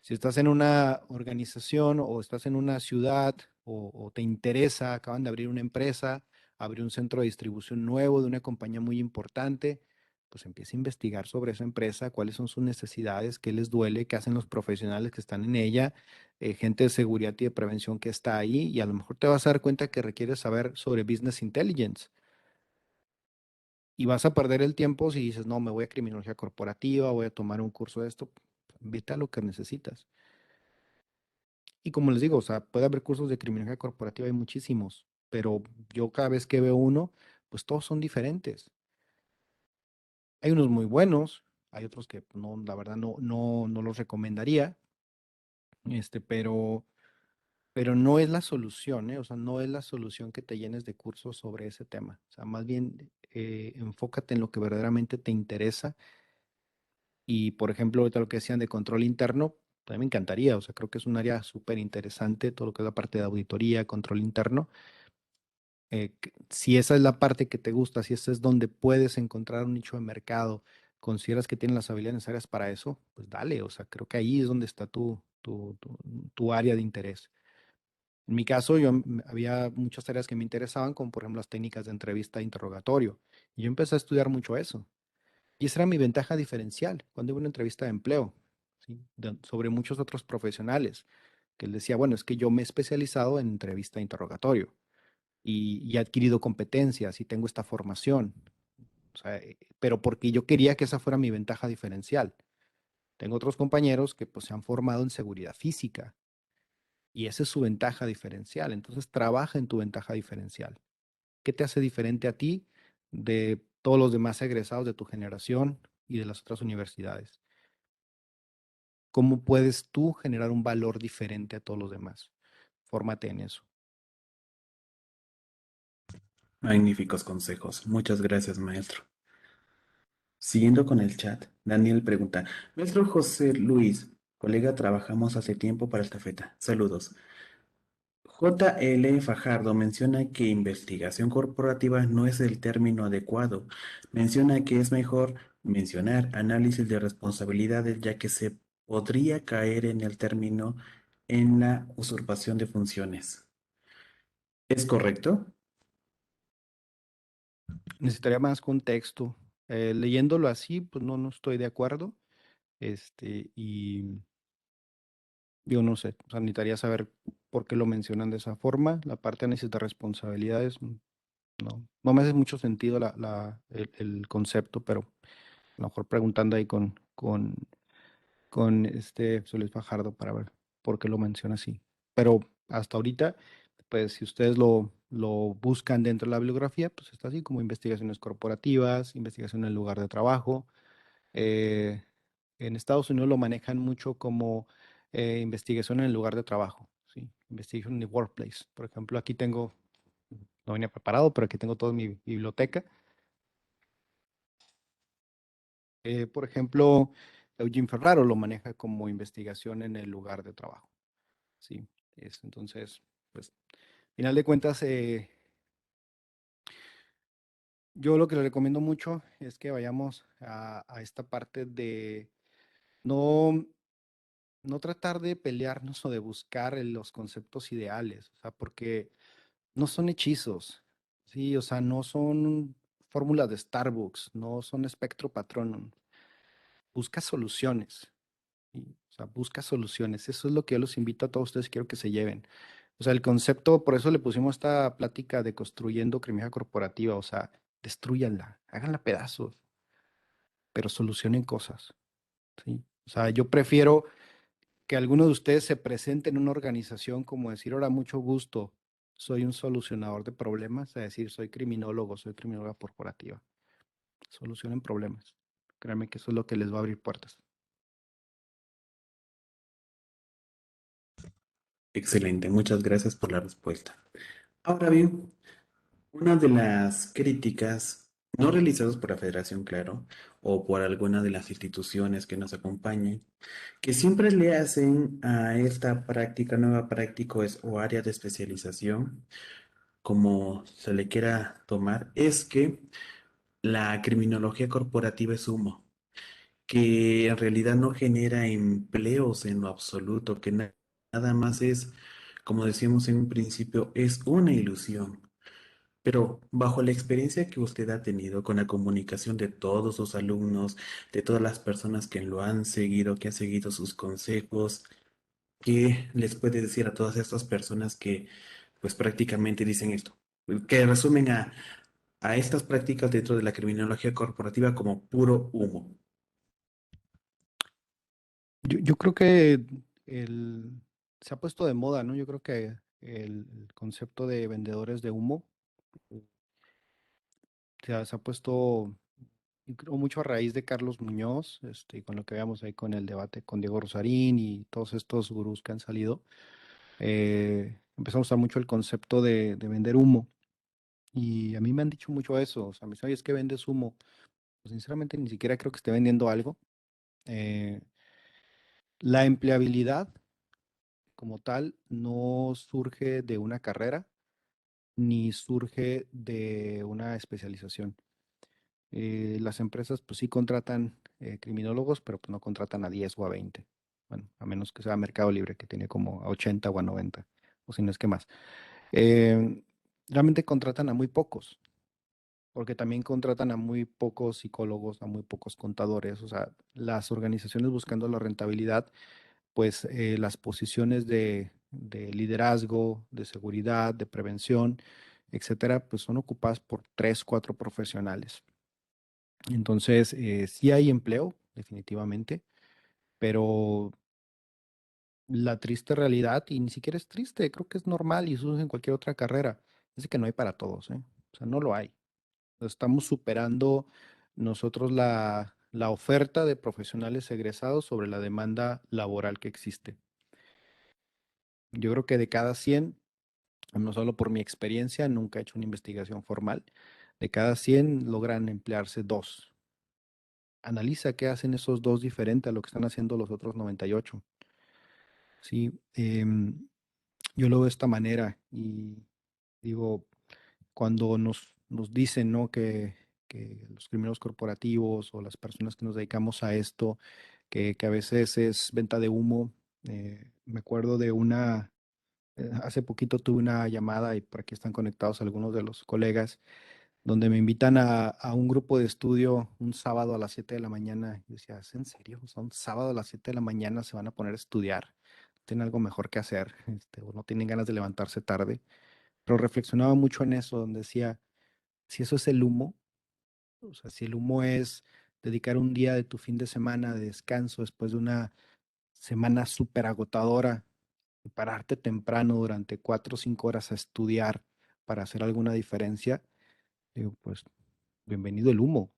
Si estás en una organización o estás en una ciudad o te interesa, acaban de abrir una empresa, abrir un centro de distribución nuevo de una compañía muy importante, pues empieza a investigar sobre esa empresa, cuáles son sus necesidades, qué les duele, qué hacen los profesionales que están en ella, gente de seguridad y de prevención que está ahí, y a lo mejor te vas a dar cuenta que requieres saber sobre business intelligence. Y vas a perder el tiempo si dices, no, me voy a criminología corporativa, voy a tomar un curso de esto. Vete a lo que necesitas. Y como les digo, o sea, puede haber cursos de criminología corporativa, hay muchísimos, pero yo cada vez que veo uno, pues todos son diferentes. Hay unos muy buenos, hay otros que no, la verdad no los recomendaría, pero no es la solución, ¿eh? O sea, no es la solución que te llenes de cursos sobre ese tema. O sea, más bien enfócate en lo que verdaderamente te interesa. Y, por ejemplo, ahorita lo que decían de control interno, también me encantaría. O sea, creo que es un área súper interesante, todo lo que es la parte de auditoría, control interno. Si esa es la parte que te gusta, si ese es donde puedes encontrar un nicho de mercado, consideras que tienes las habilidades necesarias para eso, pues dale. O sea, creo que ahí es donde está tu área de interés. En mi caso, había muchas áreas que me interesaban, como por ejemplo las técnicas de entrevista e interrogatorio. Y yo empecé a estudiar mucho eso. Y esa era mi ventaja diferencial cuando iba a una entrevista de empleo, ¿sí? Sobre muchos otros profesionales, que él decía, bueno, es que yo me he especializado en entrevista e interrogatorio y he adquirido competencias y tengo esta formación. O sea, pero porque yo quería que esa fuera mi ventaja diferencial. Tengo otros compañeros que pues se han formado en seguridad física y esa es su ventaja diferencial. Entonces trabaja en tu ventaja diferencial. ¿Qué te hace diferente a ti de todos los demás egresados de tu generación y de las otras universidades? ¿Cómo puedes tú generar un valor diferente a todos los demás? Fórmate en eso. Magníficos consejos. Muchas gracias, maestro. Siguiendo con el chat, Daniel pregunta, maestro José Luis, colega, trabajamos hace tiempo para esta feta. Saludos. JL Fajardo menciona que investigación corporativa no es el término adecuado. Menciona que es mejor mencionar análisis de responsabilidades, ya que se podría caer en el término en la usurpación de funciones. ¿Es correcto? Necesitaría más contexto. Leyéndolo así, pues no estoy de acuerdo. Y yo no sé, o sea, necesitaría saber por qué lo mencionan de esa forma. La parte de análisis de responsabilidades, no me hace mucho sentido el concepto, pero a lo mejor preguntando ahí con este Solís Fajardo para ver por qué lo menciona así. Pero hasta ahorita, pues si ustedes lo buscan dentro de la bibliografía, pues está así como investigaciones corporativas, investigación en el lugar de trabajo. Eh, en Estados Unidos lo manejan mucho como investigación en el lugar de trabajo, ¿sí? Investigation in the workplace. Por ejemplo, aquí tengo, no venía preparado, pero aquí tengo toda mi biblioteca. Por ejemplo, Eugene Ferraro lo maneja como investigación en el lugar de trabajo. Sí, entonces, pues, final de cuentas, yo lo que le recomiendo mucho es que vayamos a esta parte de no, no tratar de pelearnos o de buscar los conceptos ideales, o sea, porque no son hechizos, sí, o sea, no son fórmulas de Starbucks, no son espectro patronum, busca soluciones. O sea, busca soluciones. Eso es lo que yo los invito a todos ustedes, quiero que se lleven. O sea, el concepto, por eso le pusimos esta plática de construyendo criminalidad corporativa. O sea, destruyanla, háganla pedazos, pero solucionen cosas, ¿sí? O sea, yo prefiero que alguno de ustedes se presente en una organización como decir, ahora mucho gusto, soy un solucionador de problemas, a decir, soy criminólogo, soy criminóloga corporativa. Solucionen problemas. Créanme que eso es lo que les va a abrir puertas. Excelente, muchas gracias por la respuesta. Ahora bien, una de las críticas, no realizadas por la Federación, claro, o por alguna de las instituciones que nos acompañen, que siempre le hacen a esta práctica, nueva práctica o área de especialización, como se le quiera tomar, es que la criminología corporativa es humo, que en realidad no genera empleos en lo absoluto, que nada más es, como decíamos en un principio, es una ilusión. Pero bajo la experiencia que usted ha tenido con la comunicación de todos sus alumnos, de todas las personas que lo han seguido, que han seguido sus consejos, ¿qué les puede decir a todas estas personas que pues prácticamente dicen esto? Que resumen a estas prácticas dentro de la criminología corporativa como puro humo. Yo creo que el, se ha puesto de moda, ¿no? Yo creo que el concepto de vendedores de humo se ha puesto, y creo, mucho a raíz de Carlos Muñoz, y con lo que veamos ahí con el debate con Diego Rosarín y todos estos gurús que han salido. Empezamos a usar mucho el concepto de vender humo. Y a mí me han dicho mucho eso. O sea, me dicen, oye, es que vendes humo. Pues sinceramente ni siquiera creo que esté vendiendo algo. Eh, la empleabilidad como tal no surge de una carrera ni surge de una especialización. Las empresas pues sí contratan criminólogos, pero pues no contratan a 10 o a 20. Bueno, a menos que sea Mercado Libre, que tiene como a 80 o a 90, o si no es que más. Eh, Realmente contratan a muy pocos, porque también contratan a muy pocos psicólogos, a muy pocos contadores. O sea, las organizaciones buscando la rentabilidad, pues las posiciones de liderazgo, de seguridad, de prevención, etcétera, pues son ocupadas por tres, cuatro profesionales. Entonces, sí hay empleo, definitivamente, pero la triste realidad, y ni siquiera es triste, creo que es normal y surge en cualquier otra carrera, es de que no hay para todos, ¿eh? O sea, no lo hay. Estamos superando nosotros la oferta de profesionales egresados sobre la demanda laboral que existe. Yo creo que de cada 100, no solo por mi experiencia, nunca he hecho una investigación formal, de cada 100 logran emplearse dos. Analiza qué hacen esos dos diferente a lo que están haciendo los otros 98. Sí, yo lo veo de esta manera y digo, cuando nos dicen, ¿no? Que los criminales corporativos o las personas que nos dedicamos a esto, que a veces es venta de humo. Me acuerdo de hace poquito tuve una llamada y por aquí están conectados algunos de los colegas, donde me invitan a un grupo de estudio un sábado a las 7 de la mañana. Y decía, ¿es en serio? O sea, un sábado a las 7 de la mañana se van a poner a estudiar. Tienen algo mejor que hacer, o no tienen ganas de levantarse tarde. Pero reflexionaba mucho en eso, donde decía, si eso es el humo, o sea, si el humo es dedicar un día de tu fin de semana de descanso después de una semana súper agotadora y pararte temprano durante 4 o 5 horas a estudiar para hacer alguna diferencia, digo, pues bienvenido el humo.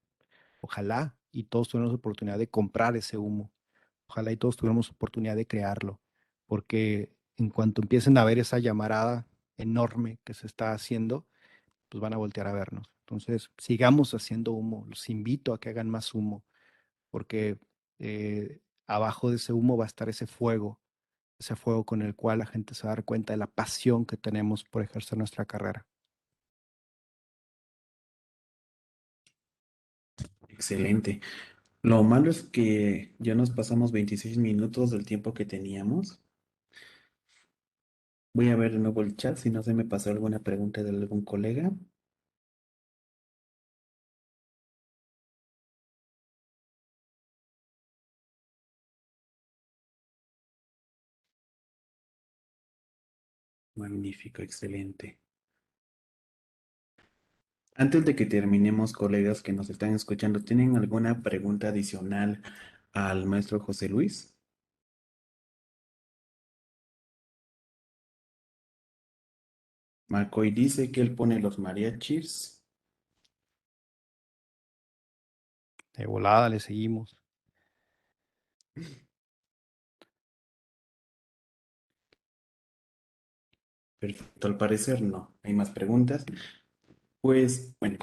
Ojalá y todos tuviéramos oportunidad de comprar ese humo. Ojalá y todos tuviéramos oportunidad de crearlo, porque en cuanto empiecen a ver esa llamarada enorme que se está haciendo, pues van a voltear a vernos. Entonces, sigamos haciendo humo. Los invito a que hagan más humo, porque abajo de ese humo va a estar ese fuego con el cual la gente se va a dar cuenta de la pasión que tenemos por ejercer nuestra carrera. Excelente. Lo malo es que ya nos pasamos 26 minutos del tiempo que teníamos. Voy a ver de nuevo el chat si no se me pasó alguna pregunta de algún colega. Magnífico, excelente. Antes de que terminemos, colegas que nos están escuchando, ¿tienen alguna pregunta adicional al maestro José Luis? Marcoy dice que él pone los mariachis. De volada le seguimos. Perfecto, al parecer no. ¿Hay más preguntas? Pues bueno,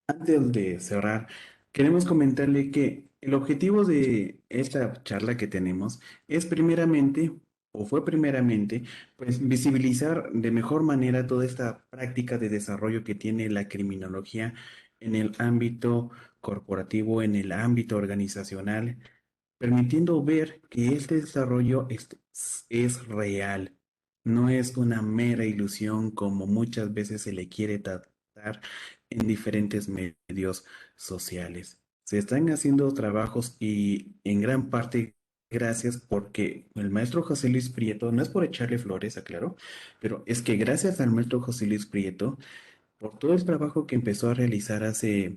antes de cerrar, queremos comentarle que el objetivo de esta charla que tenemos es primeramente o fue primeramente, pues visibilizar de mejor manera toda esta práctica de desarrollo que tiene la criminología en el ámbito corporativo, en el ámbito organizacional, permitiendo ver que este desarrollo es real, no es una mera ilusión como muchas veces se le quiere tratar en diferentes medios sociales. Se están haciendo trabajos y en gran parte gracias porque el maestro José Luis Prieto, no es por echarle flores, aclaro, pero es que gracias al maestro José Luis Prieto, por todo el trabajo que empezó a realizar hace,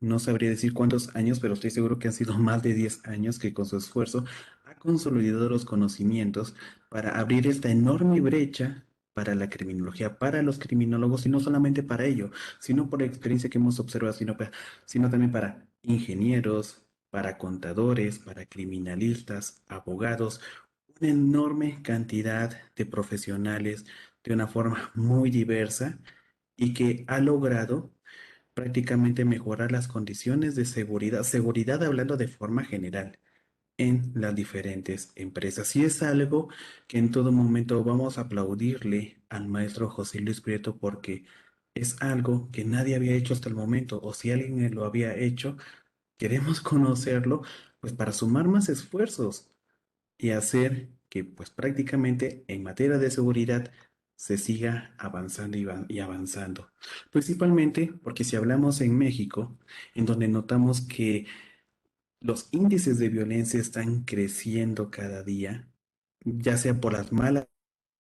no sabría decir cuántos años, pero estoy seguro que han sido más de 10 años que con su esfuerzo ha consolidado los conocimientos para abrir esta enorme brecha para la criminología, para los criminólogos, y no solamente para ello, sino por la experiencia que hemos observado, sino también para ingenieros, para contadores, para criminalistas, abogados, una enorme cantidad de profesionales de una forma muy diversa y que ha logrado prácticamente mejorar las condiciones de seguridad, seguridad hablando de forma general en las diferentes empresas. Y es algo que en todo momento vamos a aplaudirle al maestro José Luis Prieto porque es algo que nadie había hecho hasta el momento, o si alguien lo había hecho, queremos conocerlo, pues para sumar más esfuerzos y hacer que pues prácticamente en materia de seguridad se siga avanzando y avanzando. Principalmente porque si hablamos en México, en donde notamos que los índices de violencia están creciendo cada día, ya sea por las malas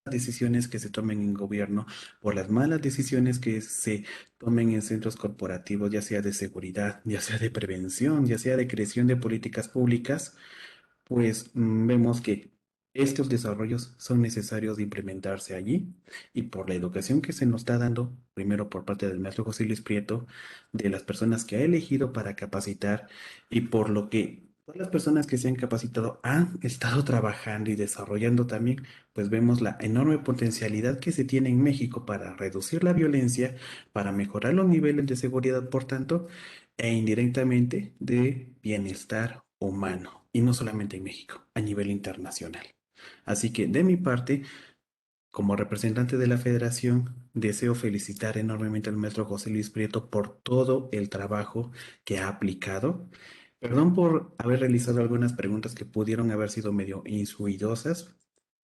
decisiones que se tomen en gobierno, por las malas decisiones que se tomen en centros corporativos, ya sea de seguridad, ya sea de prevención, ya sea de creación de políticas públicas, pues vemos que estos desarrollos son necesarios de implementarse allí y por la educación que se nos está dando, primero por parte del maestro José Luis Prieto, de las personas que ha elegido para capacitar y por lo que todas las personas que se han capacitado han estado trabajando y desarrollando también, pues vemos la enorme potencialidad que se tiene en México para reducir la violencia, para mejorar los niveles de seguridad, por tanto, e indirectamente de bienestar humano, y no solamente en México, a nivel internacional. Así que de mi parte, como representante de la federación, deseo felicitar enormemente al maestro José Luis Prieto por todo el trabajo que ha aplicado. Perdón por haber realizado algunas preguntas que pudieron haber sido medio insuidosas,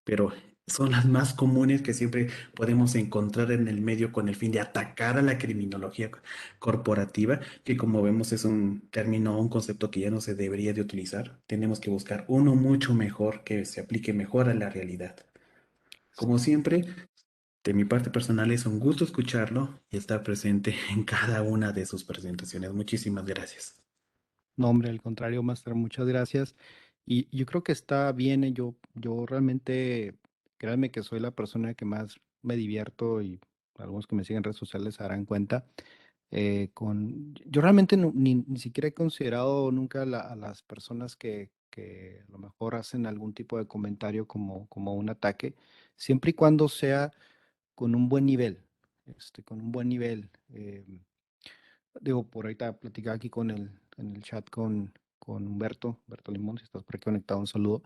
pero son las más comunes que siempre podemos encontrar en el medio con el fin de atacar a la criminología corporativa, que como vemos es un término, un concepto que ya no se debería de utilizar. Tenemos que buscar uno mucho mejor, que se aplique mejor a la realidad. Como siempre, de mi parte personal es un gusto escucharlo y estar presente en cada una de sus presentaciones. Muchísimas gracias. No, hombre, al contrario, Master, muchas gracias. Y yo creo que está bien, yo realmente, créanme que soy la persona que más me divierto y algunos que me siguen en redes sociales se darán cuenta. Yo realmente ni siquiera he considerado nunca a las personas que a lo mejor hacen algún tipo de comentario como un ataque, siempre y cuando sea con un buen nivel, con un buen nivel. Digo, por ahorita platicaba aquí en el chat con Humberto Limón, si estás por aquí conectado, un saludo.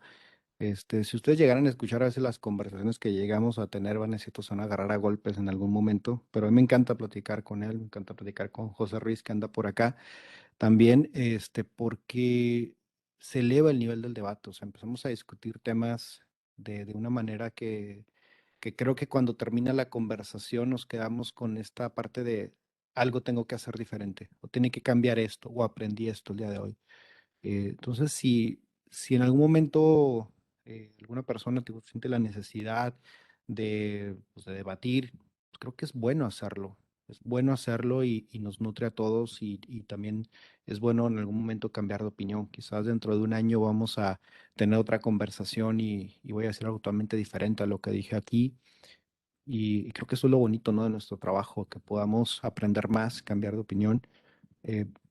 Si ustedes llegaran a escuchar a veces las conversaciones que llegamos a tener, van a decir, se van a agarrar a golpes en algún momento, pero a mí me encanta platicar con él, me encanta platicar con José Ruiz, que anda por acá también, porque se eleva el nivel del debate, o sea, empezamos a discutir temas de una manera que creo que cuando termina la conversación nos quedamos con esta parte de algo tengo que hacer diferente, o tiene que cambiar esto, o aprendí esto el día de hoy. Entonces, si en algún momento alguna persona siente la necesidad pues, de debatir, pues, creo que es bueno hacerlo. Es bueno hacerlo y nos nutre a todos y también es bueno en algún momento cambiar de opinión. Quizás dentro de un año vamos a tener otra conversación y voy a decir algo totalmente diferente a lo que dije aquí. Y creo que eso es lo bonito, ¿no? De nuestro trabajo, que podamos aprender más, cambiar de opinión.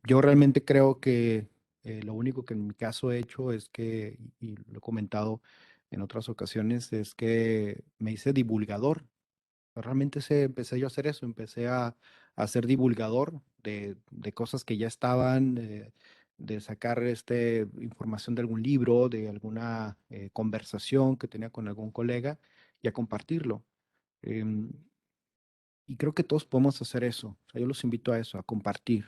Yo realmente creo que lo único que en mi caso he hecho es que, y lo he comentado en otras ocasiones, es que me hice divulgador. Realmente empecé yo a hacer eso, empecé a ser divulgador de cosas que ya estaban. de sacar información de algún libro, de alguna conversación que tenía con algún colega y a compartirlo. Em, y creo que todos podemos hacer eso. O sea, yo los invito a eso, a compartir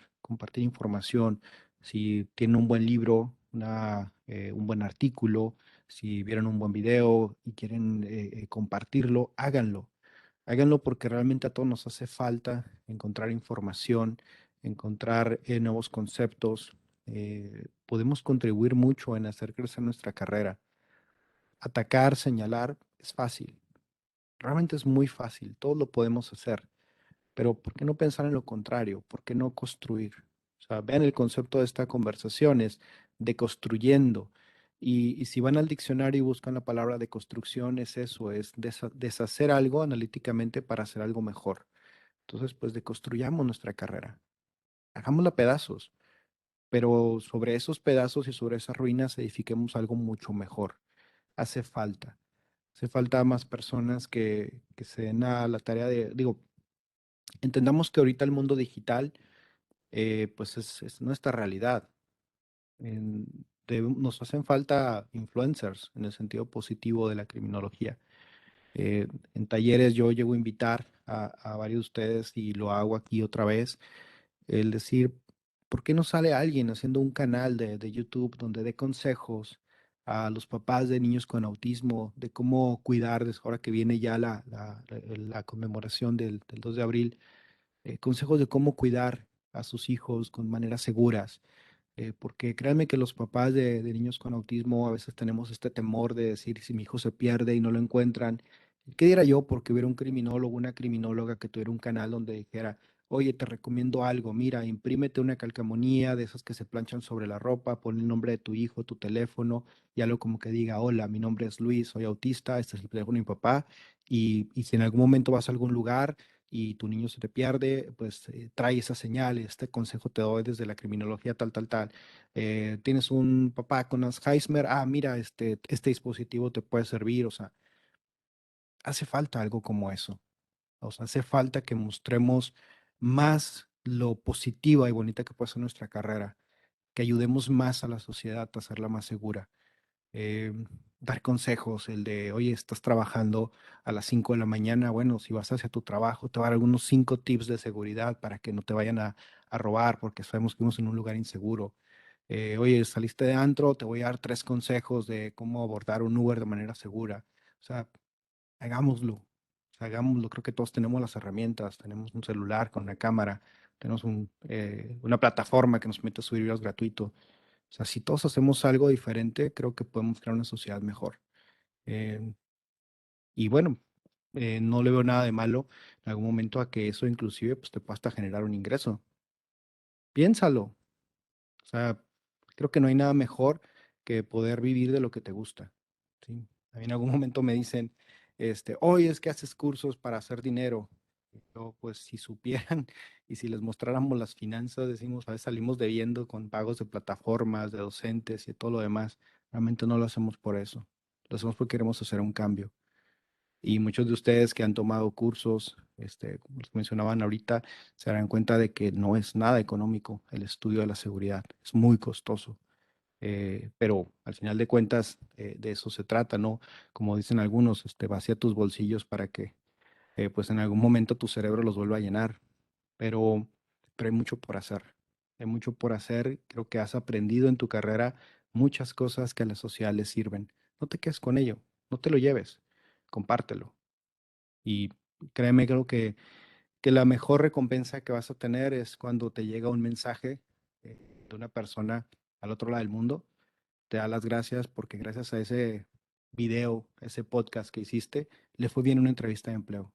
información. Si tienen un buen libro, un buen artículo, si vieron un buen video y quieren compartirlo, háganlo. Háganlo porque realmente a todos nos hace falta encontrar información, encontrar nuevos conceptos. Podemos contribuir mucho en hacer crecer nuestra carrera. Atacar, señalar, es fácil. Realmente es muy fácil. Todos lo podemos hacer. Pero ¿por qué no pensar en lo contrario? ¿Por qué no construir? O sea, vean el concepto de esta conversación, es de construyendo. Y si van al diccionario y buscan la palabra de construcción, es eso, es deshacer algo analíticamente para hacer algo mejor. Entonces, pues deconstruyamos nuestra carrera, hagámosla pedazos, pero sobre esos pedazos y sobre esas ruinas edifiquemos algo mucho mejor. Hace falta. Hace falta más personas que se den a la tarea de, digo, entendamos que ahorita el mundo digital pues es nuestra realidad. Nos hacen falta influencers en el sentido positivo de la criminología. En talleres yo llego a invitar a varios de ustedes y lo hago aquí otra vez, el decir, ¿por qué no sale alguien haciendo un canal de YouTube donde dé consejos a los papás de niños con autismo de cómo cuidar, ahora que viene ya la conmemoración del 2 de abril, consejos de cómo cuidar a sus hijos con maneras seguras? Porque créanme que los papás de niños con autismo a veces tenemos este temor de decir si mi hijo se pierde y no lo encuentran. ¿Qué diera yo porque hubiera un criminólogo, una criminóloga que tuviera un canal donde dijera, oye, te recomiendo algo, mira, imprímete una calcamonía de esas que se planchan sobre la ropa, pon el nombre de tu hijo, tu teléfono y algo como que diga, hola, mi nombre es Luis, soy autista, este es el teléfono de mi papá y si en algún momento vas a algún lugar y tu niño se te pierde, pues trae esa señal, este consejo te doy desde la criminología tal, tal, tal. Tienes un papá con Alzheimer, mira, este dispositivo te puede servir, o sea, hace falta algo como eso, o sea, hace falta que mostremos más lo positiva y bonita que puede ser nuestra carrera, que ayudemos más a la sociedad a hacerla más segura. eh, Dar consejos, el de, oye, estás trabajando a las 5 de la mañana, bueno, si vas hacia tu trabajo, te va a dar algunos 5 tips de seguridad para que no te vayan a robar, porque sabemos que vivimos en un lugar inseguro. Oye, saliste de antro, te voy a dar 3 consejos de cómo abordar un Uber de manera segura. O sea, hagámoslo, o sea, hagámoslo. Creo que todos tenemos las herramientas, tenemos un celular con una cámara, tenemos una plataforma que nos permite subir videos gratuitos. O sea, si todos hacemos algo diferente, creo que podemos crear una sociedad mejor. Eh, y bueno, no le veo nada de malo en algún momento a que eso inclusive pues, te pueda hasta generar un ingreso. Piénsalo. O sea, creo que no hay nada mejor que poder vivir de lo que te gusta. ¿Sí? A mí en algún momento me dicen, oye, es que haces cursos para hacer dinero. Y yo, pues si supieran y si les mostráramos las finanzas, decimos, a veces salimos debiendo con pagos de plataformas, de docentes y todo lo demás. Realmente no lo hacemos por eso. Lo hacemos porque queremos hacer un cambio. Y muchos de ustedes que han tomado cursos, como les mencionaban ahorita, se darán cuenta de que no es nada económico el estudio de la seguridad. Es muy costoso. Pero al final de cuentas, de eso se trata, ¿no? Como dicen algunos, vacía tus bolsillos para que, pues en algún momento tu cerebro los vuelva a llenar. Pero, pero hay mucho por hacer. Hay mucho por hacer. Creo que has aprendido en tu carrera muchas cosas que a la sociedad le sirven. No te quedes con ello. No te lo lleves. Compártelo. Y créeme, creo que la mejor recompensa que vas a tener es cuando te llega un mensaje de una persona al otro lado del mundo, te da las gracias porque gracias a ese video, ese podcast que hiciste, le fue bien una entrevista de empleo.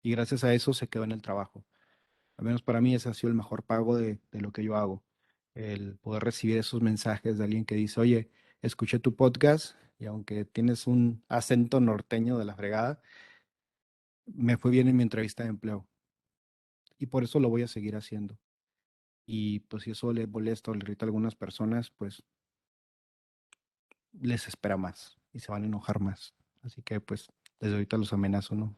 Y gracias a eso se quedó en el trabajo. Al menos para mí ese ha sido el mejor pago de lo que yo hago. El poder recibir esos mensajes de alguien que dice, oye, escuché tu podcast y aunque tienes un acento norteño de la fregada, me fue bien en mi entrevista de empleo. Y por eso lo voy a seguir haciendo. Y pues si eso le molesta o le irrita a algunas personas, pues les espera más y se van a enojar más. Así que pues desde ahorita los amenazo, ¿no?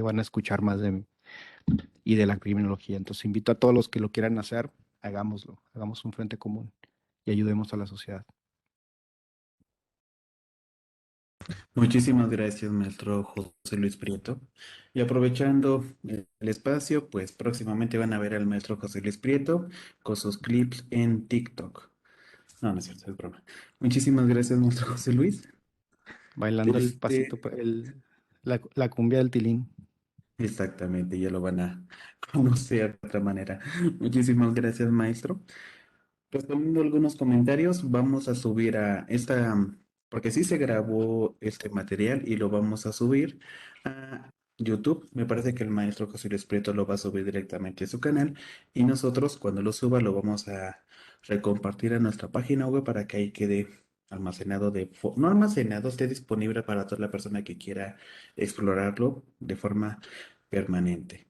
Van a escuchar más de mí y de la criminología. Entonces invito a todos los que lo quieran hacer, hagámoslo, hagamos un frente común y ayudemos a la sociedad. Muchísimas gracias, maestro José Luis Prieto. Y aprovechando el espacio, pues próximamente van a ver al maestro José Luis Prieto con sus clips en TikTok. No, no es cierto, es broma. Muchísimas gracias, maestro José Luis. Bailando el Este, pasito, la cumbia del tilín. exactamente, ya lo van a conocer de otra manera. Muchísimas gracias, maestro. Respondiendo algunos comentarios, vamos a subir a esta, porque sí se grabó este material y lo vamos a subir a YouTube. Me parece que el maestro José Luis Prieto lo va a subir directamente a su canal y nosotros cuando lo suba lo vamos a recompartir a nuestra página web para que ahí quede almacenado no almacenado, esté disponible para toda la persona que quiera explorarlo de forma permanente.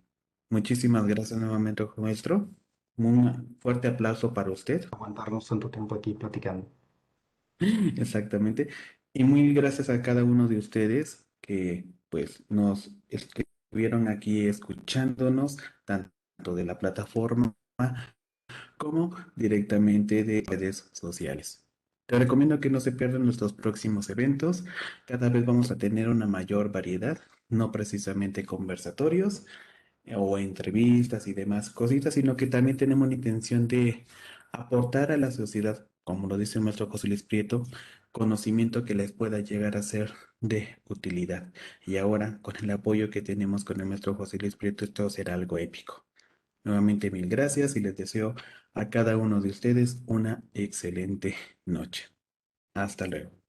Muchísimas gracias nuevamente, maestro. Un fuerte aplauso para usted. Aguantarnos tanto tiempo aquí platicando. Exactamente. Y muy gracias a cada uno de ustedes que pues nos estuvieron aquí escuchándonos, tanto de la plataforma como directamente de redes sociales. Te recomiendo que no se pierdan nuestros próximos eventos. Cada vez vamos a tener una mayor variedad, no precisamente conversatorios, o entrevistas y demás cositas, sino que también tenemos la intención de aportar a la sociedad, como lo dice nuestro José Luis Prieto, conocimiento que les pueda llegar a ser de utilidad. Y ahora, con el apoyo que tenemos con el maestro José Luis Prieto, esto será algo épico. Nuevamente, mil gracias y les deseo a cada uno de ustedes una excelente noche. Hasta luego.